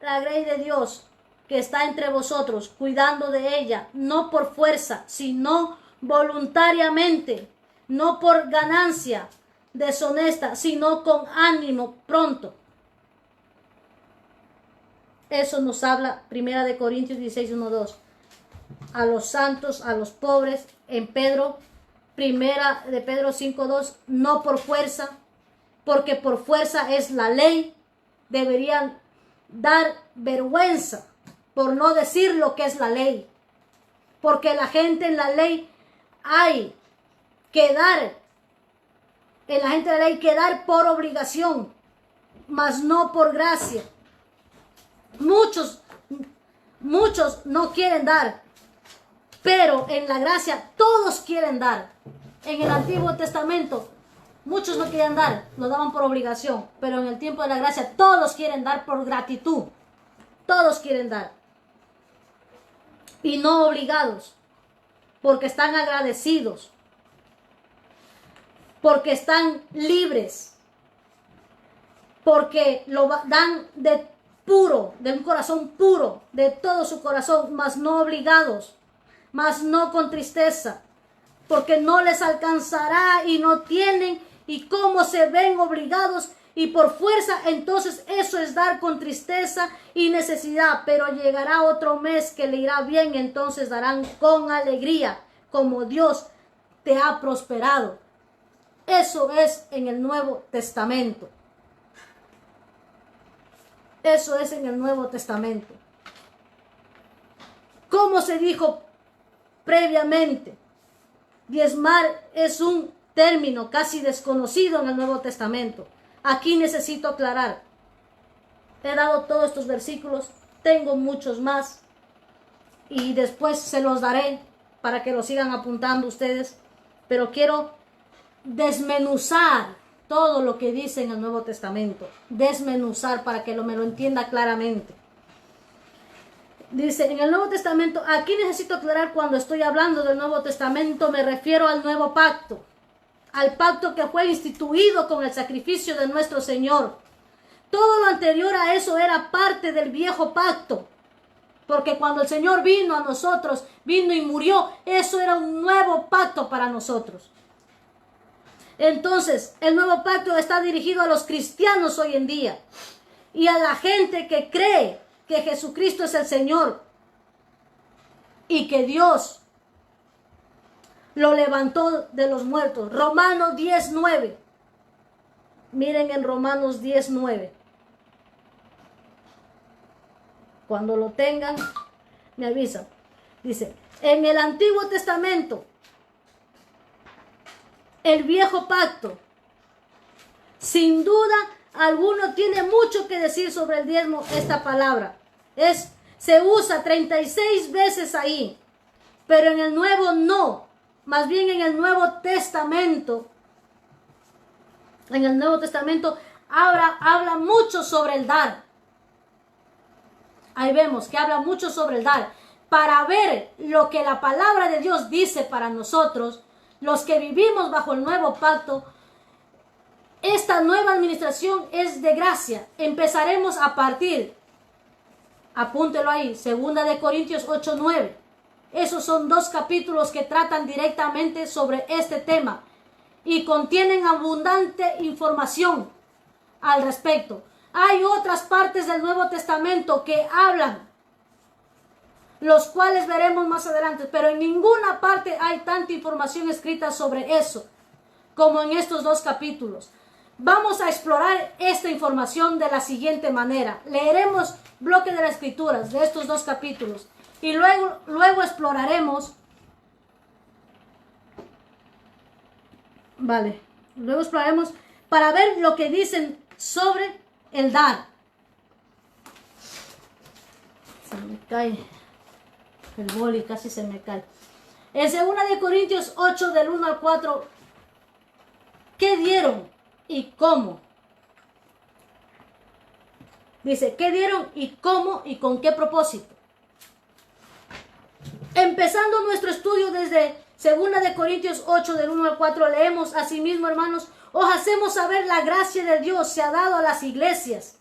la grey de Dios que está entre vosotros, cuidando de ella, no por fuerza, sino voluntariamente, no por ganancia deshonesta, sino con ánimo pronto. Eso nos habla Primera de Corintios 16, 1, 2. A los santos, a los pobres, en Pedro, Primera de Pedro 5:2, no por fuerza, porque por fuerza es la ley, deberían dar vergüenza por no decir lo que es la ley, porque la gente en la ley hay que dar, en la gente de la ley hay que dar por obligación, mas no por gracia. Muchos no quieren dar, pero en la gracia todos quieren dar. En el Antiguo Testamento muchos no querían dar, lo daban por obligación, pero en el tiempo de la gracia todos quieren dar por gratitud. Todos quieren dar. Y no obligados, porque están agradecidos, porque están libres, porque lo dan de puro, de un corazón puro, de todo su corazón, mas no obligados, mas no con tristeza, porque no les alcanzará y no tienen, y como se ven obligados y por fuerza, entonces eso es dar con tristeza y necesidad, pero llegará otro mes que le irá bien, entonces darán con alegría, como Dios te ha prosperado. Eso es en el Nuevo Testamento. Eso es en el Nuevo Testamento. Como se dijo previamente, diezmar es un término casi desconocido en el Nuevo Testamento. Aquí necesito aclarar. He dado todos estos versículos, tengo muchos más y después se los daré para que los sigan apuntando ustedes, pero quiero desmenuzar todo lo que dice en el Nuevo Testamento, desmenuzar para que me lo entienda claramente. Dice en el Nuevo Testamento, aquí necesito aclarar, cuando estoy hablando del Nuevo Testamento me refiero al nuevo pacto, al pacto que fue instituido con el sacrificio de nuestro Señor. Todo lo anterior a eso era parte del viejo pacto, porque cuando el Señor vino a nosotros, vino y murió, eso era un nuevo pacto para nosotros. Entonces, el nuevo pacto está dirigido a los cristianos hoy en día y a la gente que cree que Jesucristo es el Señor y que Dios lo levantó de los muertos. Romanos 10:9. Miren en Romanos 10:9. Cuando lo tengan, me avisan. Dice, en el Antiguo Testamento, el viejo pacto, sin duda alguno tiene mucho que decir sobre el diezmo. Esta palabra se usa 36 veces ahí, pero en el Nuevo no. Más bien en el Nuevo Testamento, habla mucho sobre el dar. Ahí vemos que habla mucho sobre el dar. Para ver lo que la palabra de Dios dice para nosotros, los que vivimos bajo el nuevo pacto, esta nueva administración es de gracia. Empezaremos a partir, apúntelo ahí, 2 Corintios 8:9. Esos son 2 capítulos que tratan directamente sobre este tema y contienen abundante información al respecto. Hay otras partes del Nuevo Testamento que hablan, los cuales veremos más adelante, pero en ninguna parte hay tanta información escrita sobre eso como en estos 2 capítulos. Vamos a explorar esta información de la siguiente manera. Leeremos bloque de las Escrituras de estos 2 capítulos y luego exploraremos. Luego exploraremos para ver lo que dicen sobre el dar. Se me cae el boli, casi se me cae. En 2 Corintios 8, del 1 al 4, ¿qué dieron y cómo? Dice, ¿qué dieron y cómo y con qué propósito? Empezando nuestro estudio desde 2 Corintios 8, del 1 al 4, leemos: asimismo, hermanos, os hacemos saber la gracia de Dios se ha dado a las iglesias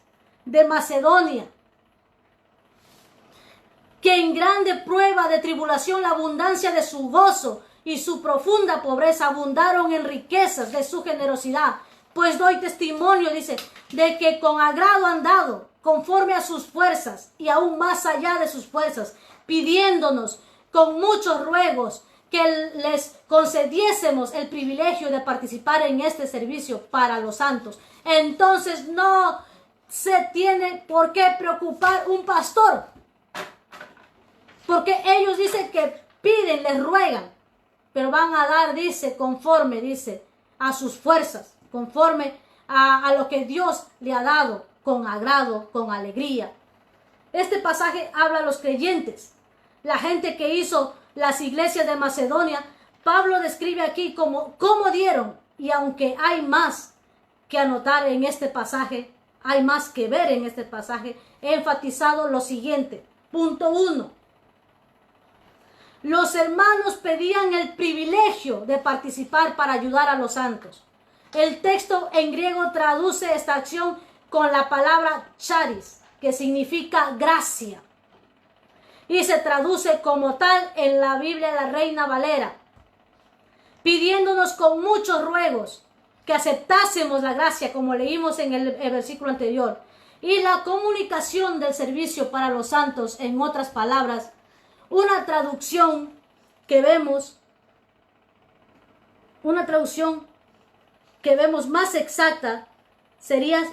de Macedonia, que en grande prueba de tribulación la abundancia de su gozo y su profunda pobreza abundaron en riquezas de su generosidad. Pues doy testimonio, dice, de que con agrado han dado, conforme a sus fuerzas y aún más allá de sus fuerzas, pidiéndonos con muchos ruegos que les concediésemos el privilegio de participar en este servicio para los santos. Entonces no se tiene por qué preocupar un pastor, porque ellos dicen que piden, les ruegan, pero van a dar, dice, conforme, dice, a sus fuerzas, conforme a lo que Dios le ha dado, con agrado, con alegría. Este pasaje habla a los creyentes, la gente que hizo las iglesias de Macedonia. Pablo describe aquí cómo dieron, y aunque hay más que anotar en este pasaje, hay más que ver en este pasaje, he enfatizado lo siguiente. Punto 1. Los hermanos pedían el privilegio de participar para ayudar a los santos. El texto en griego traduce esta acción con la palabra charis, que significa gracia, y se traduce como tal en la Biblia, la Reina Valera, pidiéndonos con muchos ruegos que aceptásemos la gracia, como leímos en el versículo anterior, y la comunicación del servicio para los santos. En otras palabras, una traducción que vemos Una traducción que vemos más exacta sería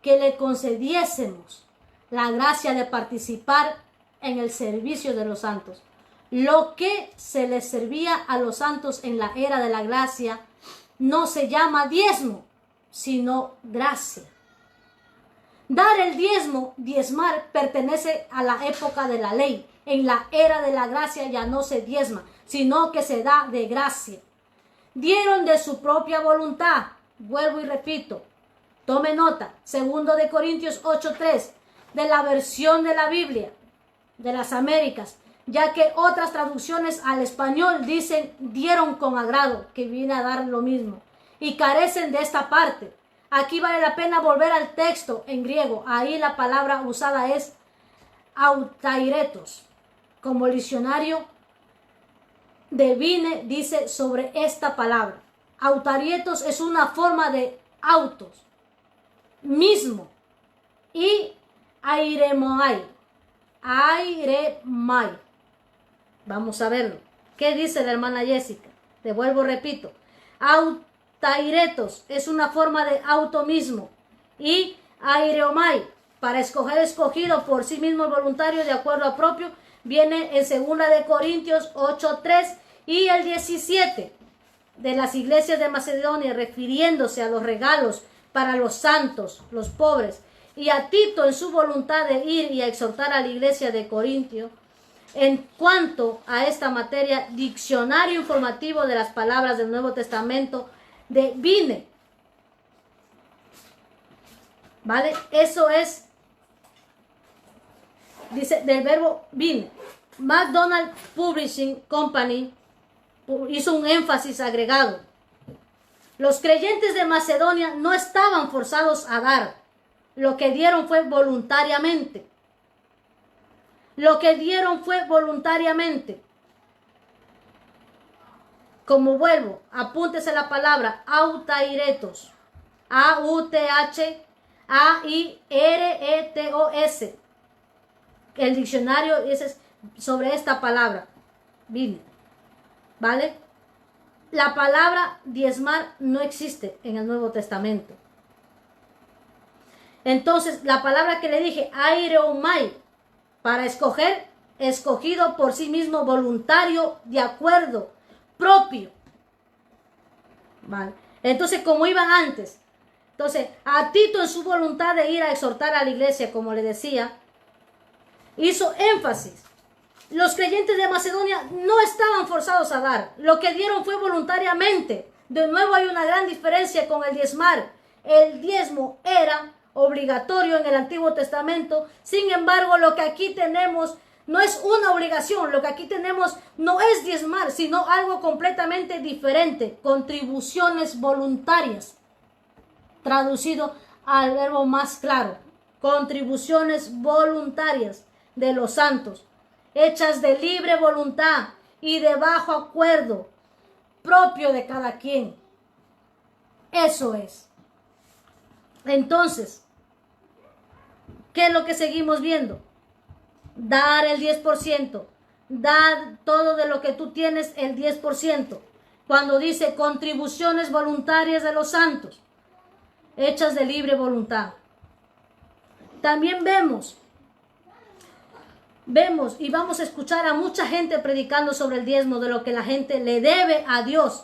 que le concediésemos la gracia de participar en el servicio de los santos. Lo que se les servía a los santos en la era de la gracia no se llama diezmo, sino gracia. Dar el diezmo, diezmar, pertenece a la época de la ley. En la era de la gracia ya no se diezma, sino que se da de gracia. Dieron de su propia voluntad. Vuelvo y repito. Tome nota. 2 de Corintios 8:3, de la versión de la Biblia de las Américas, ya que otras traducciones al español dicen dieron con agrado, que viene a dar lo mismo, y carecen de esta parte. Aquí vale la pena volver al texto en griego. Ahí la palabra usada es autairetos. Como el diccionario de Vine dice sobre esta palabra. Autairetos es una forma de autos, mismo, y airemai. Airemai. Vamos a verlo. ¿Qué dice la hermana Jessica? De vuelvo, repito. Autairetos es una forma de auto mismo. Y aireomai, para escoger, escogido por sí mismo voluntario de acuerdo a propio, viene en 2 de Corintios 8:3 y el 17 de las iglesias de Macedonia, refiriéndose a los regalos para los santos, los pobres, y a Tito en su voluntad de ir y a exhortar a la iglesia de Corintio. En cuanto a esta materia, diccionario informativo de las palabras del Nuevo Testamento de Vine. ¿Vale? Eso es, dice, del verbo Vine. McDonald Publishing Company hizo un énfasis agregado. Los creyentes de Macedonia no estaban forzados a dar. Lo que dieron fue voluntariamente. Lo que dieron fue voluntariamente. Como vuelvo, apúntese la palabra autairetos. A-U-T-H-A-I-R-E-T-O-S. El diccionario es sobre esta palabra. Vine. ¿Vale? La palabra diezmar no existe en el Nuevo Testamento. Entonces, la palabra que le dije, aireomai, para escoger, escogido por sí mismo, voluntario, de acuerdo, propio. ¿Vale? Entonces, como iban antes. Entonces, a Tito en su voluntad de ir a exhortar a la iglesia, como le decía, hizo énfasis. Los creyentes de Macedonia no estaban forzados a dar. Lo que dieron fue voluntariamente. De nuevo hay una gran diferencia con el diezmar. El diezmo era obligatorio en el Antiguo Testamento. Sin embargo, lo que aquí tenemos no es una obligación. Lo que aquí tenemos no es diezmar, sino algo completamente diferente. Contribuciones voluntarias. Traducido al verbo más claro. Contribuciones voluntarias de los santos, hechas de libre voluntad y de bajo acuerdo propio de cada quien. Eso es. Entonces, ¿qué es lo que seguimos viendo? Dar el 10%. Dar todo de lo que tú tienes, el 10%. Cuando dice contribuciones voluntarias de los santos, hechas de libre voluntad. También vemos y vamos a escuchar a mucha gente predicando sobre el diezmo, de lo que la gente le debe a Dios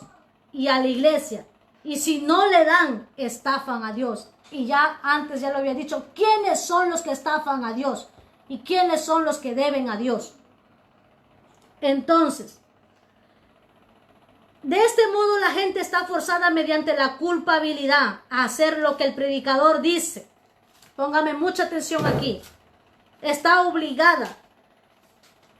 y a la iglesia. Y si no le dan, estafan a Dios. Y ya antes ya lo había dicho, ¿quiénes son los que estafan a Dios? ¿Y quiénes son los que deben a Dios? Entonces, de este modo la gente está forzada mediante la culpabilidad a hacer lo que el predicador dice. Póngame mucha atención aquí. Está obligada.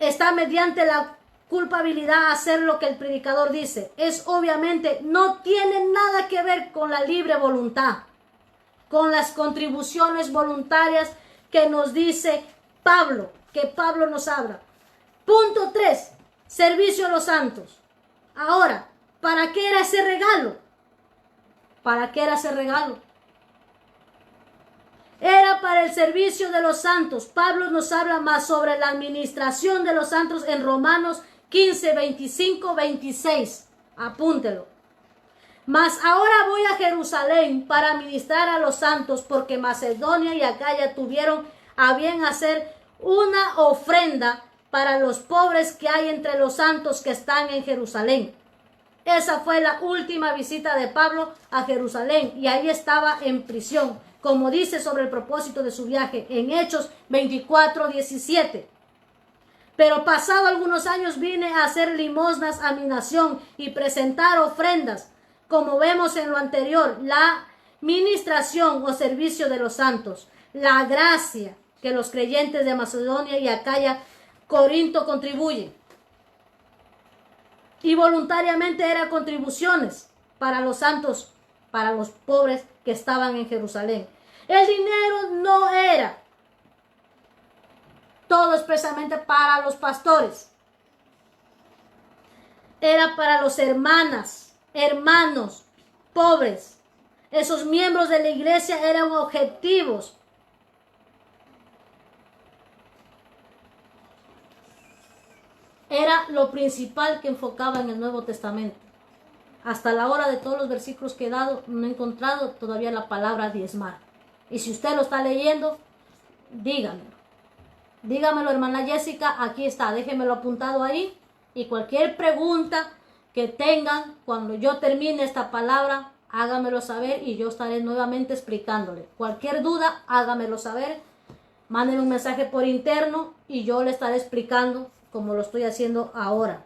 Está mediante la culpabilidad a hacer lo que el predicador dice. Es obviamente, no tiene nada que ver con la libre voluntad, con las contribuciones voluntarias que nos dice Pablo, que Pablo nos habla. Punto 3, servicio a los santos. Ahora, ¿para qué era ese regalo? ¿Para qué era ese regalo? Era para el servicio de los santos. Pablo nos habla más sobre la administración de los santos en Romanos 15, 25, 26. Apúntelo. Mas ahora voy a Jerusalén para ministrar a los santos, porque Macedonia y Acaya tuvieron a bien hacer una ofrenda para los pobres que hay entre los santos que están en Jerusalén. Esa fue la última visita de Pablo a Jerusalén y ahí estaba en prisión, como dice sobre el propósito de su viaje en Hechos 24:17. Pero pasado algunos años vine a hacer limosnas a mi nación y presentar ofrendas, como vemos en lo anterior, la ministración o servicio de los santos, la gracia que los creyentes de Macedonia y Acaya, Corinto contribuyen. Y voluntariamente eran contribuciones para los santos, para los pobres que estaban en Jerusalén. El dinero no era todo expresamente para los pastores. Era para los hermanos pobres. Esos miembros de la iglesia eran objetivos. Era lo principal que enfocaba en el Nuevo Testamento. Hasta la hora de todos los versículos que he dado, no he encontrado todavía la palabra diezmar. Y si usted lo está leyendo, dígamelo. Dígamelo, hermana Jessica, aquí está, déjemelo apuntado ahí. Y cualquier pregunta que tengan cuando yo termine esta palabra, hágamelo saber y yo estaré nuevamente explicándole. Cualquier duda, hágamelo saber. Mándenme un mensaje por interno y yo le estaré explicando como lo estoy haciendo ahora.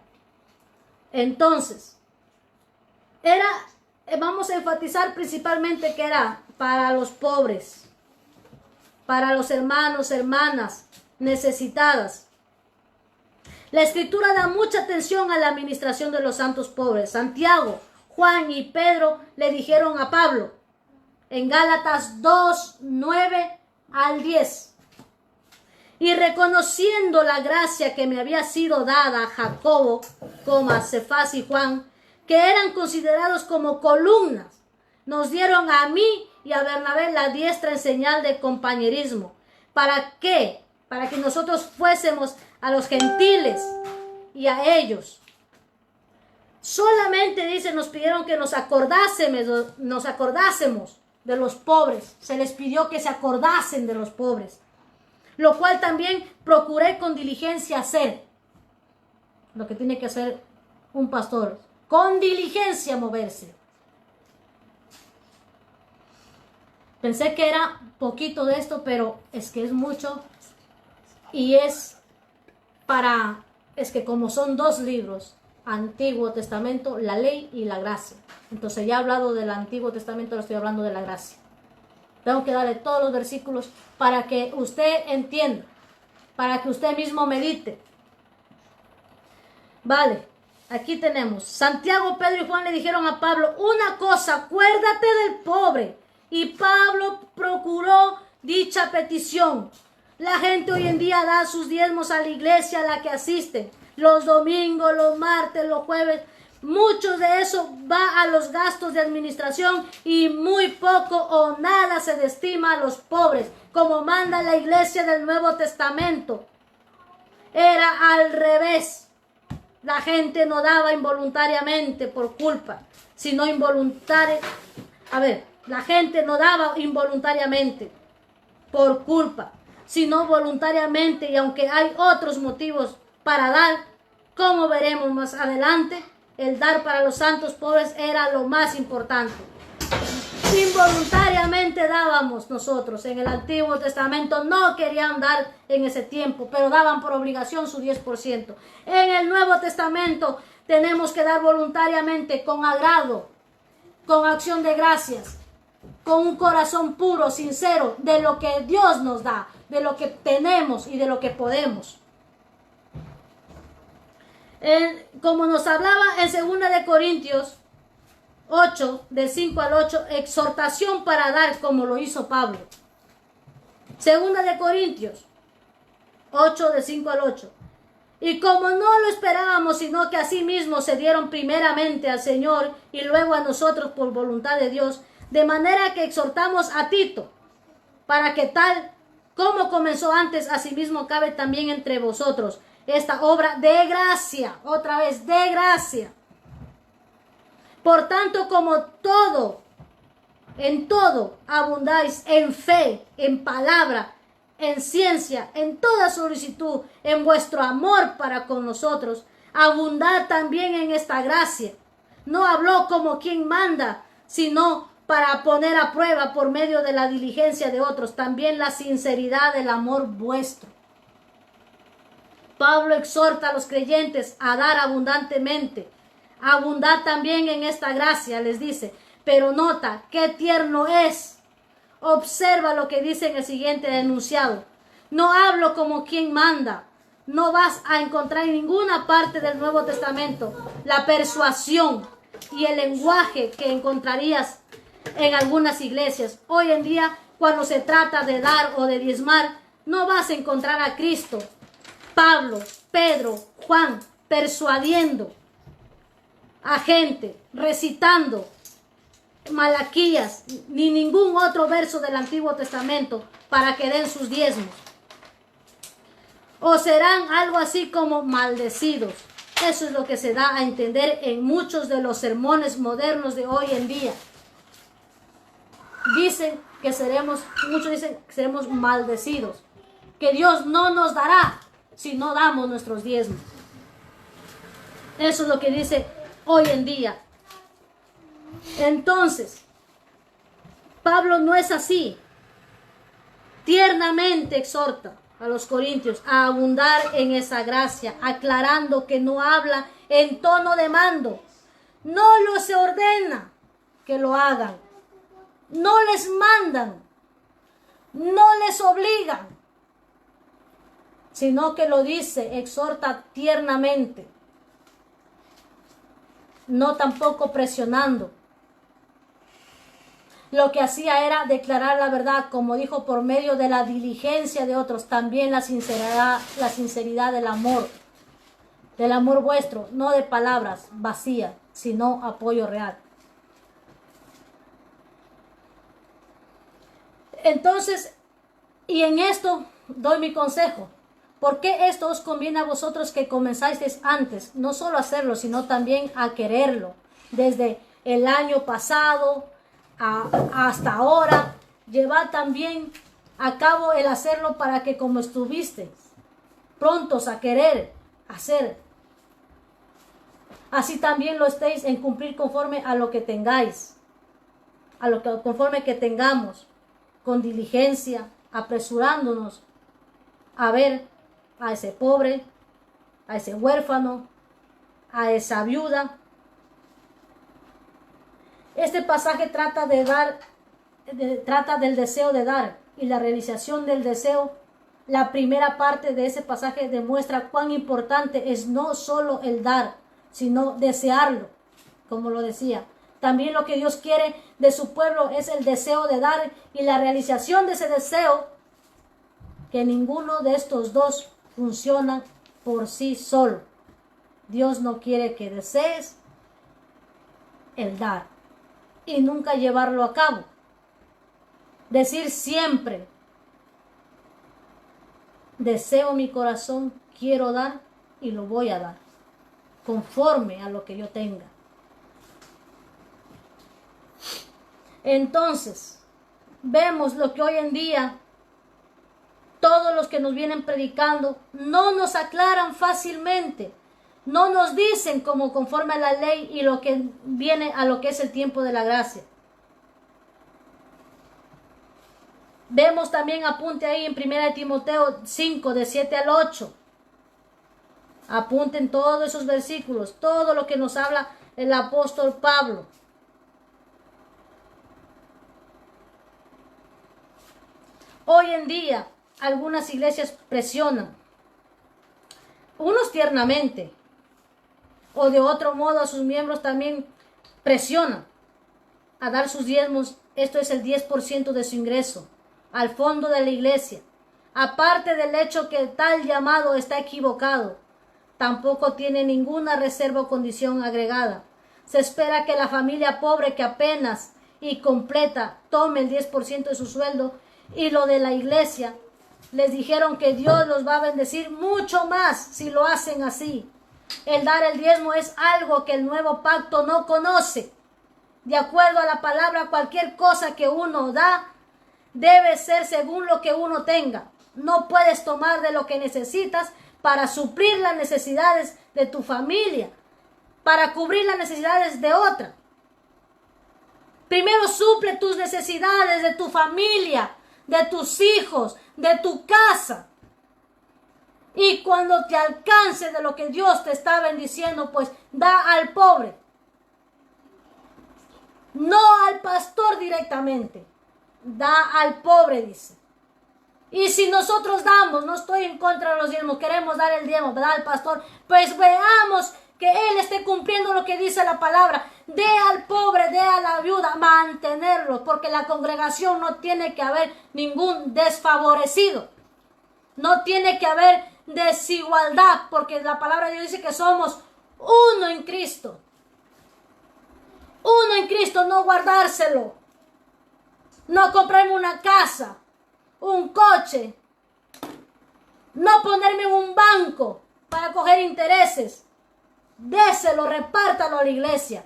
Entonces, vamos a enfatizar principalmente que era para los pobres, para los hermanos, hermanas necesitadas. La escritura da mucha atención a la administración de los santos pobres. Santiago, Juan y Pedro le dijeron a Pablo en Gálatas 2:9-10. Y reconociendo la gracia que me había sido dada a Jacobo, Cefas y Juan, que eran considerados como columnas, nos dieron a mí y a Bernabé la diestra en señal de compañerismo. ¿Para qué? Para que nosotros fuésemos a los gentiles y a ellos. Solamente, dice, nos pidieron que nos acordásemos de los pobres. Se les pidió que se acordasen de los pobres. Lo cual también procuré con diligencia hacer. Lo que tiene que hacer un pastor. Con diligencia moverse. Pensé que era poquito de esto, pero es que es mucho. Y es que como son dos libros, Antiguo Testamento, la ley y la gracia. Entonces ya he hablado del Antiguo Testamento, ahora estoy hablando de la gracia. Tengo que darle todos los versículos para que usted entienda, para que usted mismo medite. Vale, aquí tenemos. Santiago, Pedro y Juan le dijeron a Pablo, una cosa, acuérdate del pobre. Y Pablo procuró dicha petición. La gente hoy en día da sus diezmos a la iglesia a la que asisten. Los domingos, los martes, los jueves. Mucho de eso va a los gastos de administración y muy poco o nada se destina a los pobres, como manda la iglesia del Nuevo Testamento. Era al revés. La gente no daba involuntariamente por culpa, sino involuntaria. La gente no daba involuntariamente por culpa, sino voluntariamente, y aunque hay otros motivos para dar, como veremos más adelante, el dar para los santos pobres era lo más importante. Involuntariamente dábamos nosotros. En el Antiguo Testamento no querían dar en ese tiempo, pero daban por obligación su 10%. En el Nuevo Testamento tenemos que dar voluntariamente, con agrado, con acción de gracias, con un corazón puro, sincero, de lo que Dios nos da, de lo que tenemos y de lo que podemos. Como nos hablaba en 2 de Corintios 8, del 5 al 8, exhortación para dar como lo hizo Pablo. 2 de Corintios 8, del 5 al 8. Y como no lo esperábamos, sino que asimismo se dieron primeramente al Señor y luego a nosotros por voluntad de Dios, de manera que exhortamos a Tito, para que tal como comenzó antes, asimismo cabe también entre vosotros esta obra de gracia, otra vez de gracia. Por tanto, en todo abundáis en fe, en palabra, en ciencia, en toda solicitud, en vuestro amor para con nosotros, abundad también en esta gracia. No habló como quien manda, sino para poner a prueba por medio de la diligencia de otros, también la sinceridad del amor vuestro. Pablo exhorta a los creyentes a dar abundantemente. Abundad también en esta gracia, les dice. Pero nota, qué tierno es. Observa lo que dice en el siguiente enunciado. No hablo como quien manda. No vas a encontrar en ninguna parte del Nuevo Testamento la persuasión y el lenguaje que encontrarías en algunas iglesias. Hoy en día, cuando se trata de dar o de diezmar, no vas a encontrar a Cristo, Pablo, Pedro, Juan, persuadiendo a gente, recitando Malaquías, ni ningún otro verso del Antiguo Testamento para que den sus diezmos. O serán algo así como maldecidos. Eso es lo que se da a entender en muchos de los sermones modernos de hoy en día. Muchos dicen que seremos maldecidos, que Dios no nos dará si no damos nuestros diezmos. Eso es lo que dice hoy en día. Entonces, Pablo no es así. Tiernamente exhorta a los corintios a abundar en esa gracia, aclarando que no habla en tono de mando. No los ordena que lo hagan. No les mandan. No les obligan. Sino que lo dice, exhorta tiernamente. No tampoco presionando. Lo que hacía era declarar la verdad, como dijo, por medio de la diligencia de otros, también la sinceridad del amor vuestro, no de palabras vacías, sino apoyo real. Entonces, y en esto doy mi consejo. ¿Por qué esto os conviene a vosotros que comenzáis antes? No solo a hacerlo, sino también a quererlo. Desde el año pasado hasta ahora, llevad también a cabo el hacerlo para que como estuvisteis prontos a querer hacer, así también lo estéis en cumplir conforme a lo que tengáis, conforme que tengamos, con diligencia, apresurándonos a ver a ese pobre, a ese huérfano, a esa viuda. Este pasaje trata del deseo de dar y la realización del deseo. La primera parte de ese pasaje demuestra cuán importante es no solo el dar, sino desearlo, como lo decía. También lo que Dios quiere de su pueblo es el deseo de dar y la realización de ese deseo, que ninguno de estos dos funciona por sí solo. Dios no quiere que desees el dar y nunca llevarlo a cabo. Decir siempre, deseo mi corazón, quiero dar y lo voy a dar, conforme a lo que yo tenga. Entonces, vemos lo que hoy en día todos los que nos vienen predicando no nos aclaran fácilmente. No nos dicen como conforme a la ley y lo que viene a lo que es el tiempo de la gracia. Vemos también, apunte ahí en 1 Timoteo 5, de 7 al 8. Apunten todos esos versículos, todo lo que nos habla el apóstol Pablo. Hoy en día, algunas iglesias presionan, unos tiernamente, o de otro modo a sus miembros también presionan a dar sus diezmos. Esto es el 10% de su ingreso al fondo de la iglesia. Aparte del hecho que tal llamado está equivocado, tampoco tiene ninguna reserva o condición agregada. Se espera que la familia pobre que apenas y completa tome el 10% de su sueldo, y lo de la iglesia les dijeron que Dios los va a bendecir mucho más si lo hacen así. El dar el diezmo es algo que el nuevo pacto no conoce. De acuerdo a la palabra, cualquier cosa que uno da debe ser según lo que uno tenga. No puedes tomar de lo que necesitas para suplir las necesidades de tu familia, para cubrir las necesidades de otra. Primero suple tus necesidades de tu familia, de tus hijos, de tu casa. Y cuando te alcance de lo que Dios te está bendiciendo, pues da al pobre. No al pastor directamente. Da al pobre, dice. Y si nosotros damos, no estoy en contra de los diezmos, queremos dar el diezmo, da al pastor, pues veamos que él esté cumpliendo lo que dice la palabra. Dé al pobre, dé a la viuda, mantenerlo, porque la congregación no tiene que haber ningún desfavorecido. No tiene que haber desigualdad, porque la palabra de Dios dice que somos uno en Cristo. Uno en Cristo, no guardárselo. No comprarme una casa, un coche. No ponerme en un banco para coger intereses. Déselo, repártalo a la iglesia.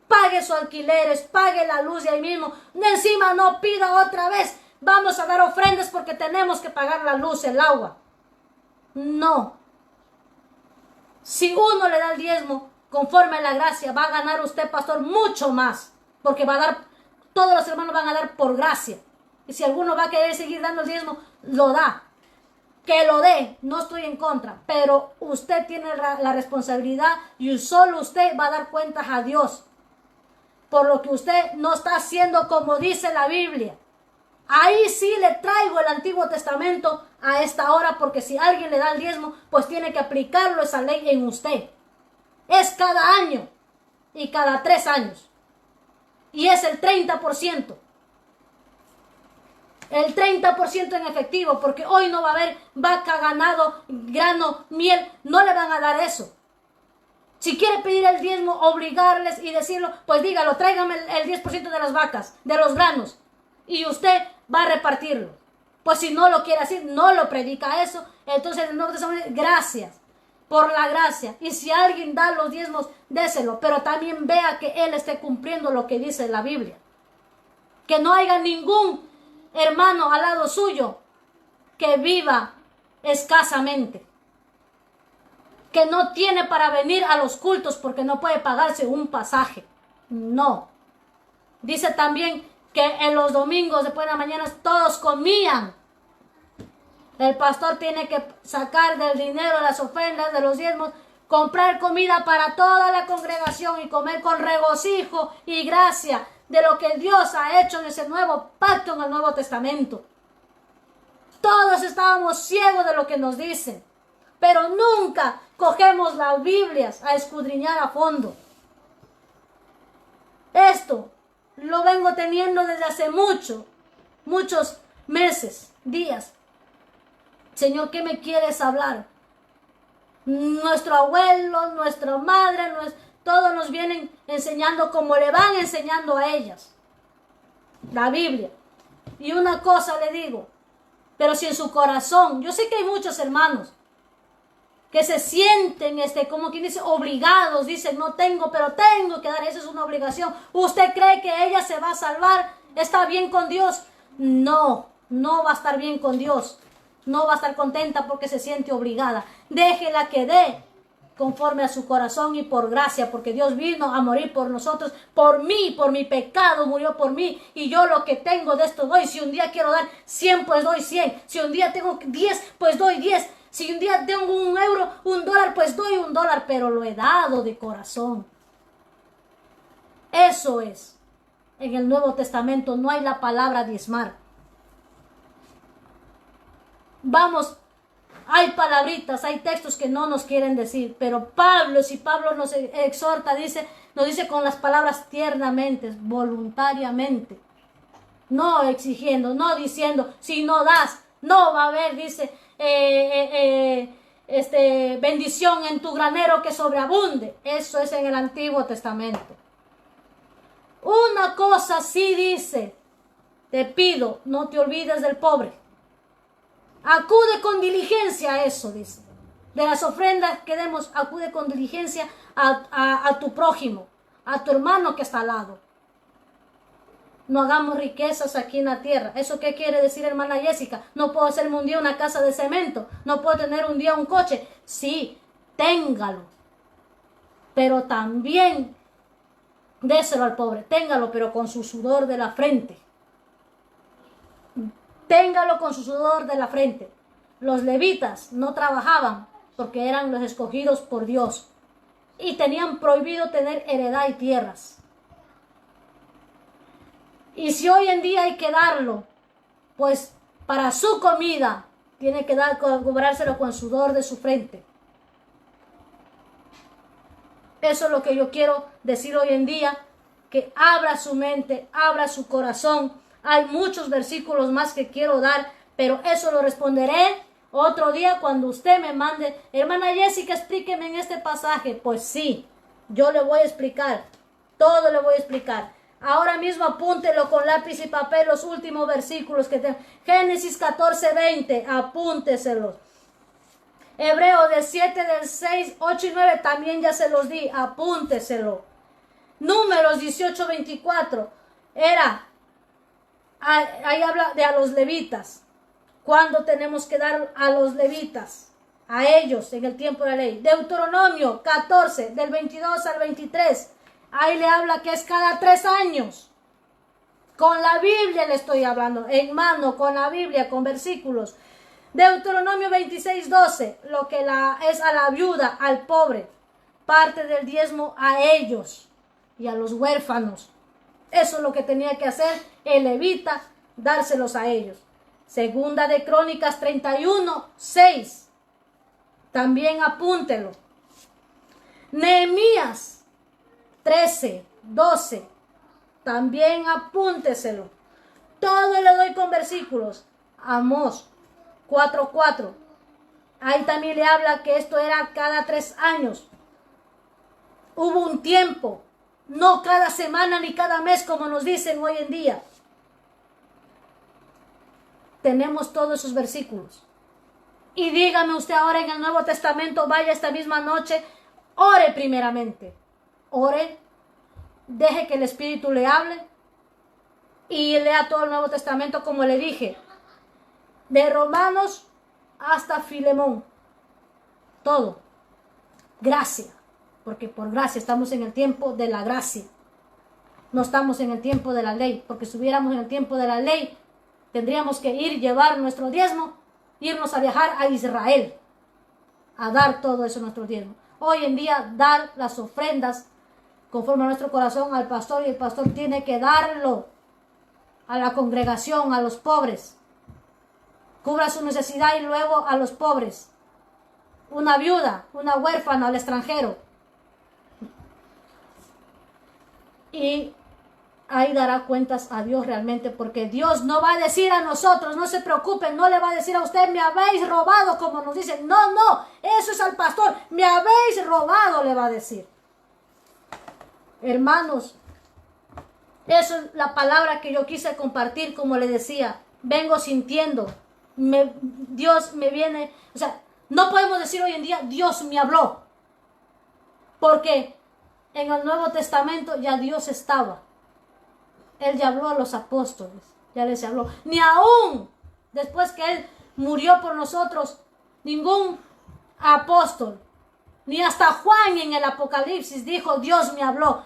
Pague sus alquileres, pague la luz de ahí mismo. De encima no pida otra vez. Vamos a dar ofrendas porque tenemos que pagar la luz, el agua. No. Si uno le da el diezmo conforme a la gracia, va a ganar usted, pastor, mucho más. Porque va a dar, todos los hermanos van a dar por gracia. Y si alguno va a querer seguir dando el diezmo, lo da. Que lo dé, no estoy en contra. Pero usted tiene la responsabilidad y solo usted va a dar cuentas a Dios. Por lo que usted no está haciendo como dice la Biblia. Ahí sí le traigo el Antiguo Testamento a esta hora, porque si alguien le da el diezmo, pues tiene que aplicarlo esa ley en usted. Es cada año y cada 3 años. Y es el 30%. El 30% en efectivo, porque hoy no va a haber vaca, ganado, grano, miel. No le van a dar eso. Si quiere pedir el diezmo, obligarles y decirlo, pues dígalo, tráigame el 10% de las vacas, de los granos. Y usted va a repartirlo. Pues si no lo quiere decir, no lo predica eso. Entonces el Nuevo Testamento, gracias por la gracia. Y si alguien da los diezmos, déselo. Pero también vea que él esté cumpliendo lo que dice la Biblia. Que no haya ningún hermano al lado suyo que viva escasamente. Que no tiene para venir a los cultos porque no puede pagarse un pasaje. No. Dice también que en los domingos después de la mañana todos comían. El pastor tiene que sacar del dinero, las ofrendas, de los diezmos, comprar comida para toda la congregación y comer con regocijo y gracia de lo que Dios ha hecho en ese nuevo pacto en el Nuevo Testamento. Todos estábamos ciegos de lo que nos dicen, pero nunca cogemos las Biblias a escudriñar a fondo. Esto lo vengo teniendo desde hace muchos meses, días. Señor, ¿qué me quieres hablar? Nuestro abuelo, nuestra madre, todos nos vienen enseñando como le van enseñando a ellas. La Biblia. Y una cosa le digo, pero si en su corazón, yo sé que hay muchos hermanos que se sienten, como quien dice, obligados, dicen, no tengo, pero tengo que dar, eso es una obligación. ¿Usted cree que ella se va a salvar? ¿Está bien con Dios? No, no va a estar bien con Dios. No va a estar contenta porque se siente obligada. Déjela que dé conforme a su corazón y por gracia, porque Dios vino a morir por nosotros, por mí, por mi pecado, murió por mí, y yo lo que tengo de esto doy. Si un día quiero dar 100, pues doy 100. Si un día tengo 10, pues doy 10. Si un día tengo €1, $1, pues doy $1, pero lo he dado de corazón. Eso es. En el Nuevo Testamento no hay la palabra diezmar. Vamos, hay palabritas, hay textos que no nos quieren decir, pero si Pablo nos exhorta, nos dice con las palabras tiernamente, voluntariamente, no exigiendo, no diciendo, si no das, no va a haber, dice, bendición en tu granero que sobreabunde. Eso es en el Antiguo Testamento. Una cosa sí dice, te pido, no te olvides del pobre. Acude con diligencia a eso, dice. De las ofrendas que demos, acude con diligencia a tu prójimo, a tu hermano que está al lado. No hagamos riquezas aquí en la tierra. ¿Eso qué quiere decir, hermana Jessica? No puedo hacerme un día una casa de cemento. No puedo tener un día un coche. Sí, téngalo. Pero también déselo al pobre. Téngalo, pero con su sudor de la frente. Téngalo con su sudor de la frente. Los levitas no trabajaban porque eran los escogidos por Dios. Y tenían prohibido tener heredad y tierras. Y si hoy en día hay que darlo, pues para su comida tiene que cobrárselo con sudor de su frente. Eso es lo que yo quiero decir hoy en día, que abra su mente, abra su corazón. Hay muchos versículos más que quiero dar, pero eso lo responderé otro día cuando usted me mande, hermana Jessica, explíqueme en este pasaje. Pues sí, yo le voy a explicar, todo le voy a explicar. Ahora mismo apúntelo con lápiz y papel los últimos versículos que tengo. Génesis 14:20, apúnteselos. Hebreo del 7, del 6, 8 y 9 también ya se los di, apúnteselo. Números 18:24, ahí habla de a los levitas. ¿Cuándo tenemos que dar a los levitas? A ellos en el tiempo de la ley. Deuteronomio 14, del 22 al 23. Ahí le habla que es cada 3 años. Con la Biblia le estoy hablando, en mano, con la Biblia, con versículos. Deuteronomio 26:12, lo que es a la viuda, al pobre, parte del diezmo a ellos y a los huérfanos. Eso es lo que tenía que hacer el levita, dárselos a ellos. Segunda de Crónicas 31:6, también apúntelo. Nehemías 13:12, también apúnteselo. Todo le doy con versículos. Amós 4:4, ahí también le habla que esto era cada 3 años. Hubo un tiempo, no cada semana ni cada mes como nos dicen hoy en día. Tenemos todos esos versículos. Y dígame usted ahora en el Nuevo Testamento, vaya esta misma noche, ore primeramente. Ore, deje que el Espíritu le hable y lea todo el Nuevo Testamento como le dije. De Romanos hasta Filemón. Todo. Gracia. Porque por gracia estamos en el tiempo de la gracia. No estamos en el tiempo de la ley. Porque si estuviéramos en el tiempo de la ley, tendríamos que llevar nuestro diezmo, irnos a viajar a Israel, a dar todo eso nuestro diezmo. Hoy en día, dar las ofrendas conforme a nuestro corazón al pastor, y el pastor tiene que darlo a la congregación, a los pobres. Cubra su necesidad y luego a los pobres. Una viuda, una huérfana al extranjero. Y ahí dará cuentas a Dios realmente, porque Dios no va a decir a nosotros, no se preocupen, no le va a decir a usted, me habéis robado, como nos dicen. No, eso es al pastor, me habéis robado, le va a decir. Hermanos, eso es la palabra que yo quise compartir, como le decía, vengo sintiendo, Dios me viene, o sea, no podemos decir hoy en día, Dios me habló, porque en el Nuevo Testamento ya Dios estaba. Él ya habló a los apóstoles, ya les habló. Ni aún después que Él murió por nosotros, ningún apóstol, ni hasta Juan en el Apocalipsis dijo, Dios me habló.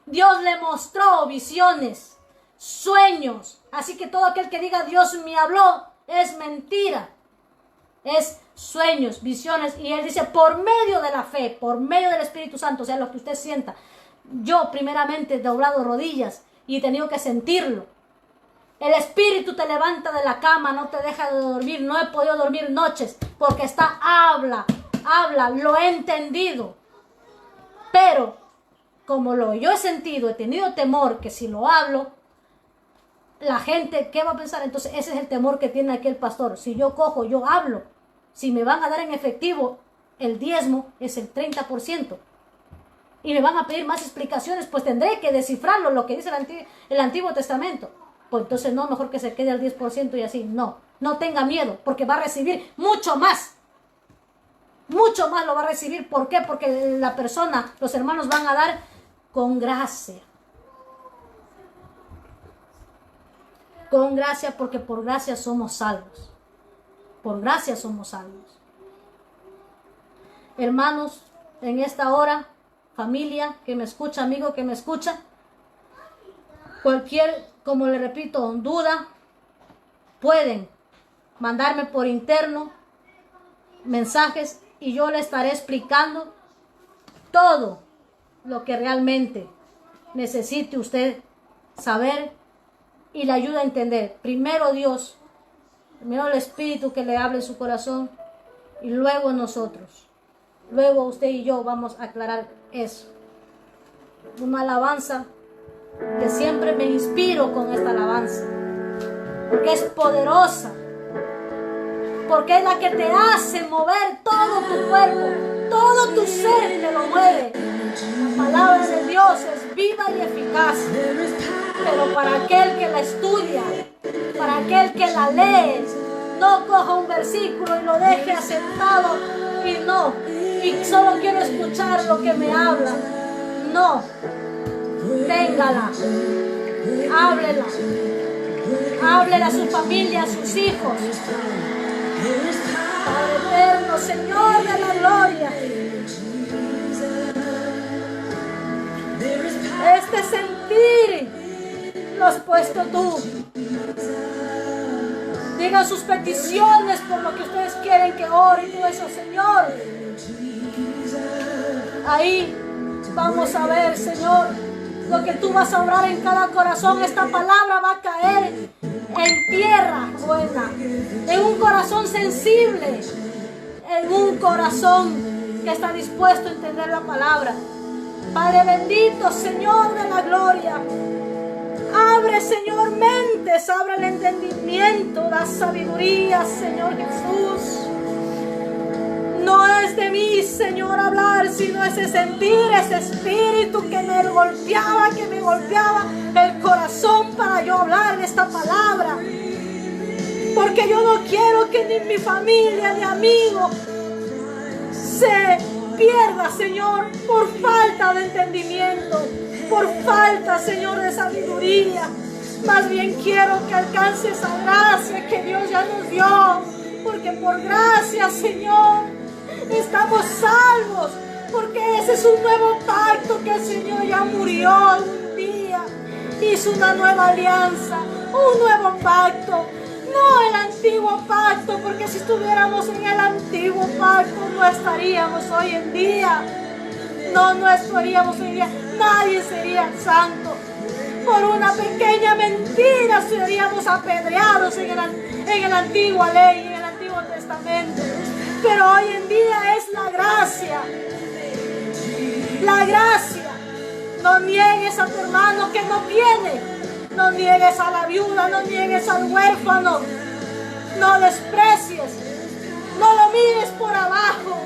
Dios le mostró visiones, sueños. Así que todo aquel que diga Dios me habló es mentira. Es sueños, visiones. Y Él dice, por medio de la fe, por medio del Espíritu Santo, o sea, lo que usted sienta. Yo primeramente he doblado rodillas y he tenido que sentirlo. El Espíritu te levanta de la cama, no te deja de dormir. No he podido dormir noches porque habla, lo he entendido. Pero como yo he sentido, he tenido temor que si lo hablo, la gente, ¿qué va a pensar? Entonces ese es el temor que tiene aquí el pastor. Si yo cojo, yo hablo. Si me van a dar en efectivo, el diezmo es el 30%. Y me van a pedir más explicaciones, pues tendré que descifrarlo, lo que dice el Antiguo Testamento. Pues entonces no, mejor que se quede al 10% y así. No tenga miedo, porque va a recibir mucho más. mucho más lo va a recibir. ¿Por qué? Porque la persona, los hermanos van a dar con gracia. Con gracia, porque por gracia somos salvos. Por gracia somos salvos. Hermanos, en esta hora, familia que me escucha, amigo que me escucha, cualquier, como le repito, duda, pueden mandarme por interno mensajes y yo le estaré explicando todo lo que realmente necesite usted saber y le ayuda a entender. Primero Dios, primero el Espíritu que le hable en su corazón y luego nosotros. Luego usted y yo vamos a aclarar eso. Una alabanza que siempre me inspiro con esta alabanza, porque es poderosa, porque es la que te hace mover todo tu cuerpo, todo tu ser te lo mueve. La palabra de Dios es viva y eficaz, pero para aquel que la estudia, para aquel que la lee, no coja un versículo y lo deje asentado y solo quiero escuchar lo que me habla. No, téngala, háblela a su familia, a sus hijos. Padre eterno, Señor de la gloria, este sentir lo has puesto tú. Digan sus peticiones por lo que ustedes quieren que ore y todo eso, Señor. Ahí vamos a ver, Señor, lo que tú vas a obrar en cada corazón. Esta palabra va a caer en tierra buena, en un corazón sensible, en un corazón que está dispuesto a entender la palabra. Padre bendito, Señor de la gloria, abre, Señor, mentes, abre el entendimiento, da sabiduría, Señor Jesús. No es de mí, Señor, hablar, sino ese sentir, ese espíritu que me golpeaba el corazón para yo hablar de esta palabra. Porque yo no quiero que ni mi familia ni amigos se pierda, Señor, por falta de entendimiento, por falta, Señor, de sabiduría. Más bien quiero que alcance esa gracia que Dios ya nos dio, porque por gracia, Señor, estamos salvos, porque ese es un nuevo pacto que el Señor ya murió un día, hizo una nueva alianza, un nuevo pacto, no el antiguo pacto, porque si estuviéramos en el antiguo pacto no estaríamos hoy en día, no estaríamos hoy en día, nadie sería santo. Por una pequeña mentira seríamos apedreados en el antiguo ley, en el Antiguo Testamento. Pero hoy en día es la gracia. La gracia. No niegues a tu hermano que no tiene. No niegues a la viuda, no niegues al huérfano. No desprecies. No lo mires por abajo.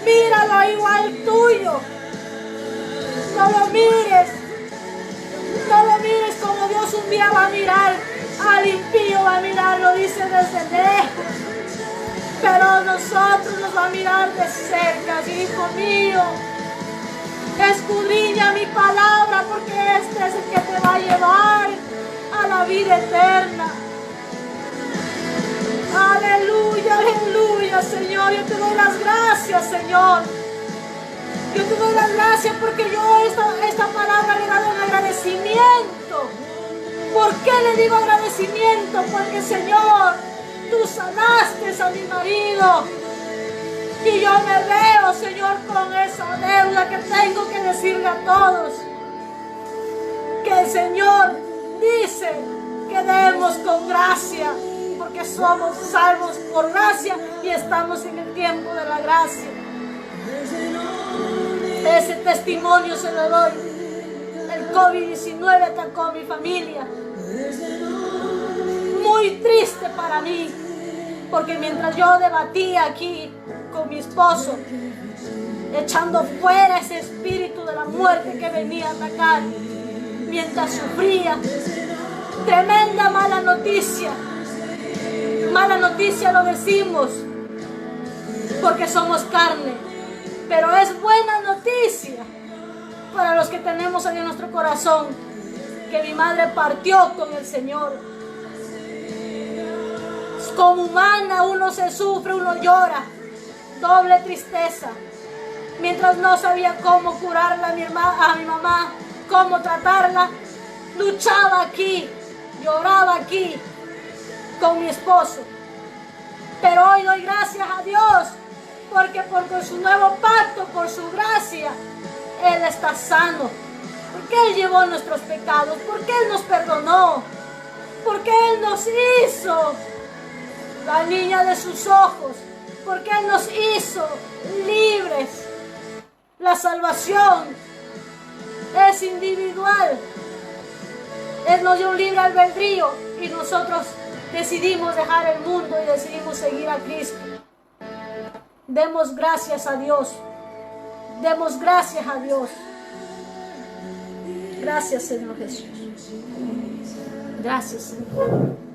Míralo igual tuyo. No lo mires. No lo mires como Dios un día va a mirar al impío, va a mirarlo, dice, desde lejos. Pero nosotros nos va a mirar de cerca, hijo mío. Escudriña mi palabra, porque este es el que te va a llevar a la vida eterna. Aleluya, aleluya, Señor. Yo te doy las gracias, Señor. Yo te doy las gracias porque yo esta palabra le he dado un agradecimiento. ¿Por qué le digo agradecimiento? Porque, Señor, tú sanaste a mi marido. Y yo me veo, Señor, con esa deuda que tengo que decirle a todos. Que el Señor dice que demos con gracia, porque somos salvos por gracia y estamos en el tiempo de la gracia. Ese testimonio se lo doy. El COVID-19 atacó a mi familia. Muy triste para mí, porque mientras yo debatía aquí con mi esposo, echando fuera ese espíritu de la muerte que venía a atacar, mientras sufría, tremenda mala noticia lo decimos, porque somos carne. Pero es buena noticia para los que tenemos en nuestro corazón que mi madre partió con el Señor. Como humana uno se sufre, uno llora, doble tristeza. Mientras no sabía cómo curarla a mi mamá, cómo tratarla, luchaba aquí, lloraba aquí con mi esposo. Pero hoy doy gracias a Dios porque por su nuevo pacto, por su gracia, Él está sano. Porque Él llevó nuestros pecados, porque Él nos perdonó, porque Él nos hizo la niña de sus ojos, porque Él nos hizo libres. La salvación es individual. Él nos dio un libre albedrío y nosotros decidimos dejar el mundo y decidimos seguir a Cristo. Demos gracias a Dios. Demos gracias a Dios. Gracias, Señor Jesús. Gracias, Señor.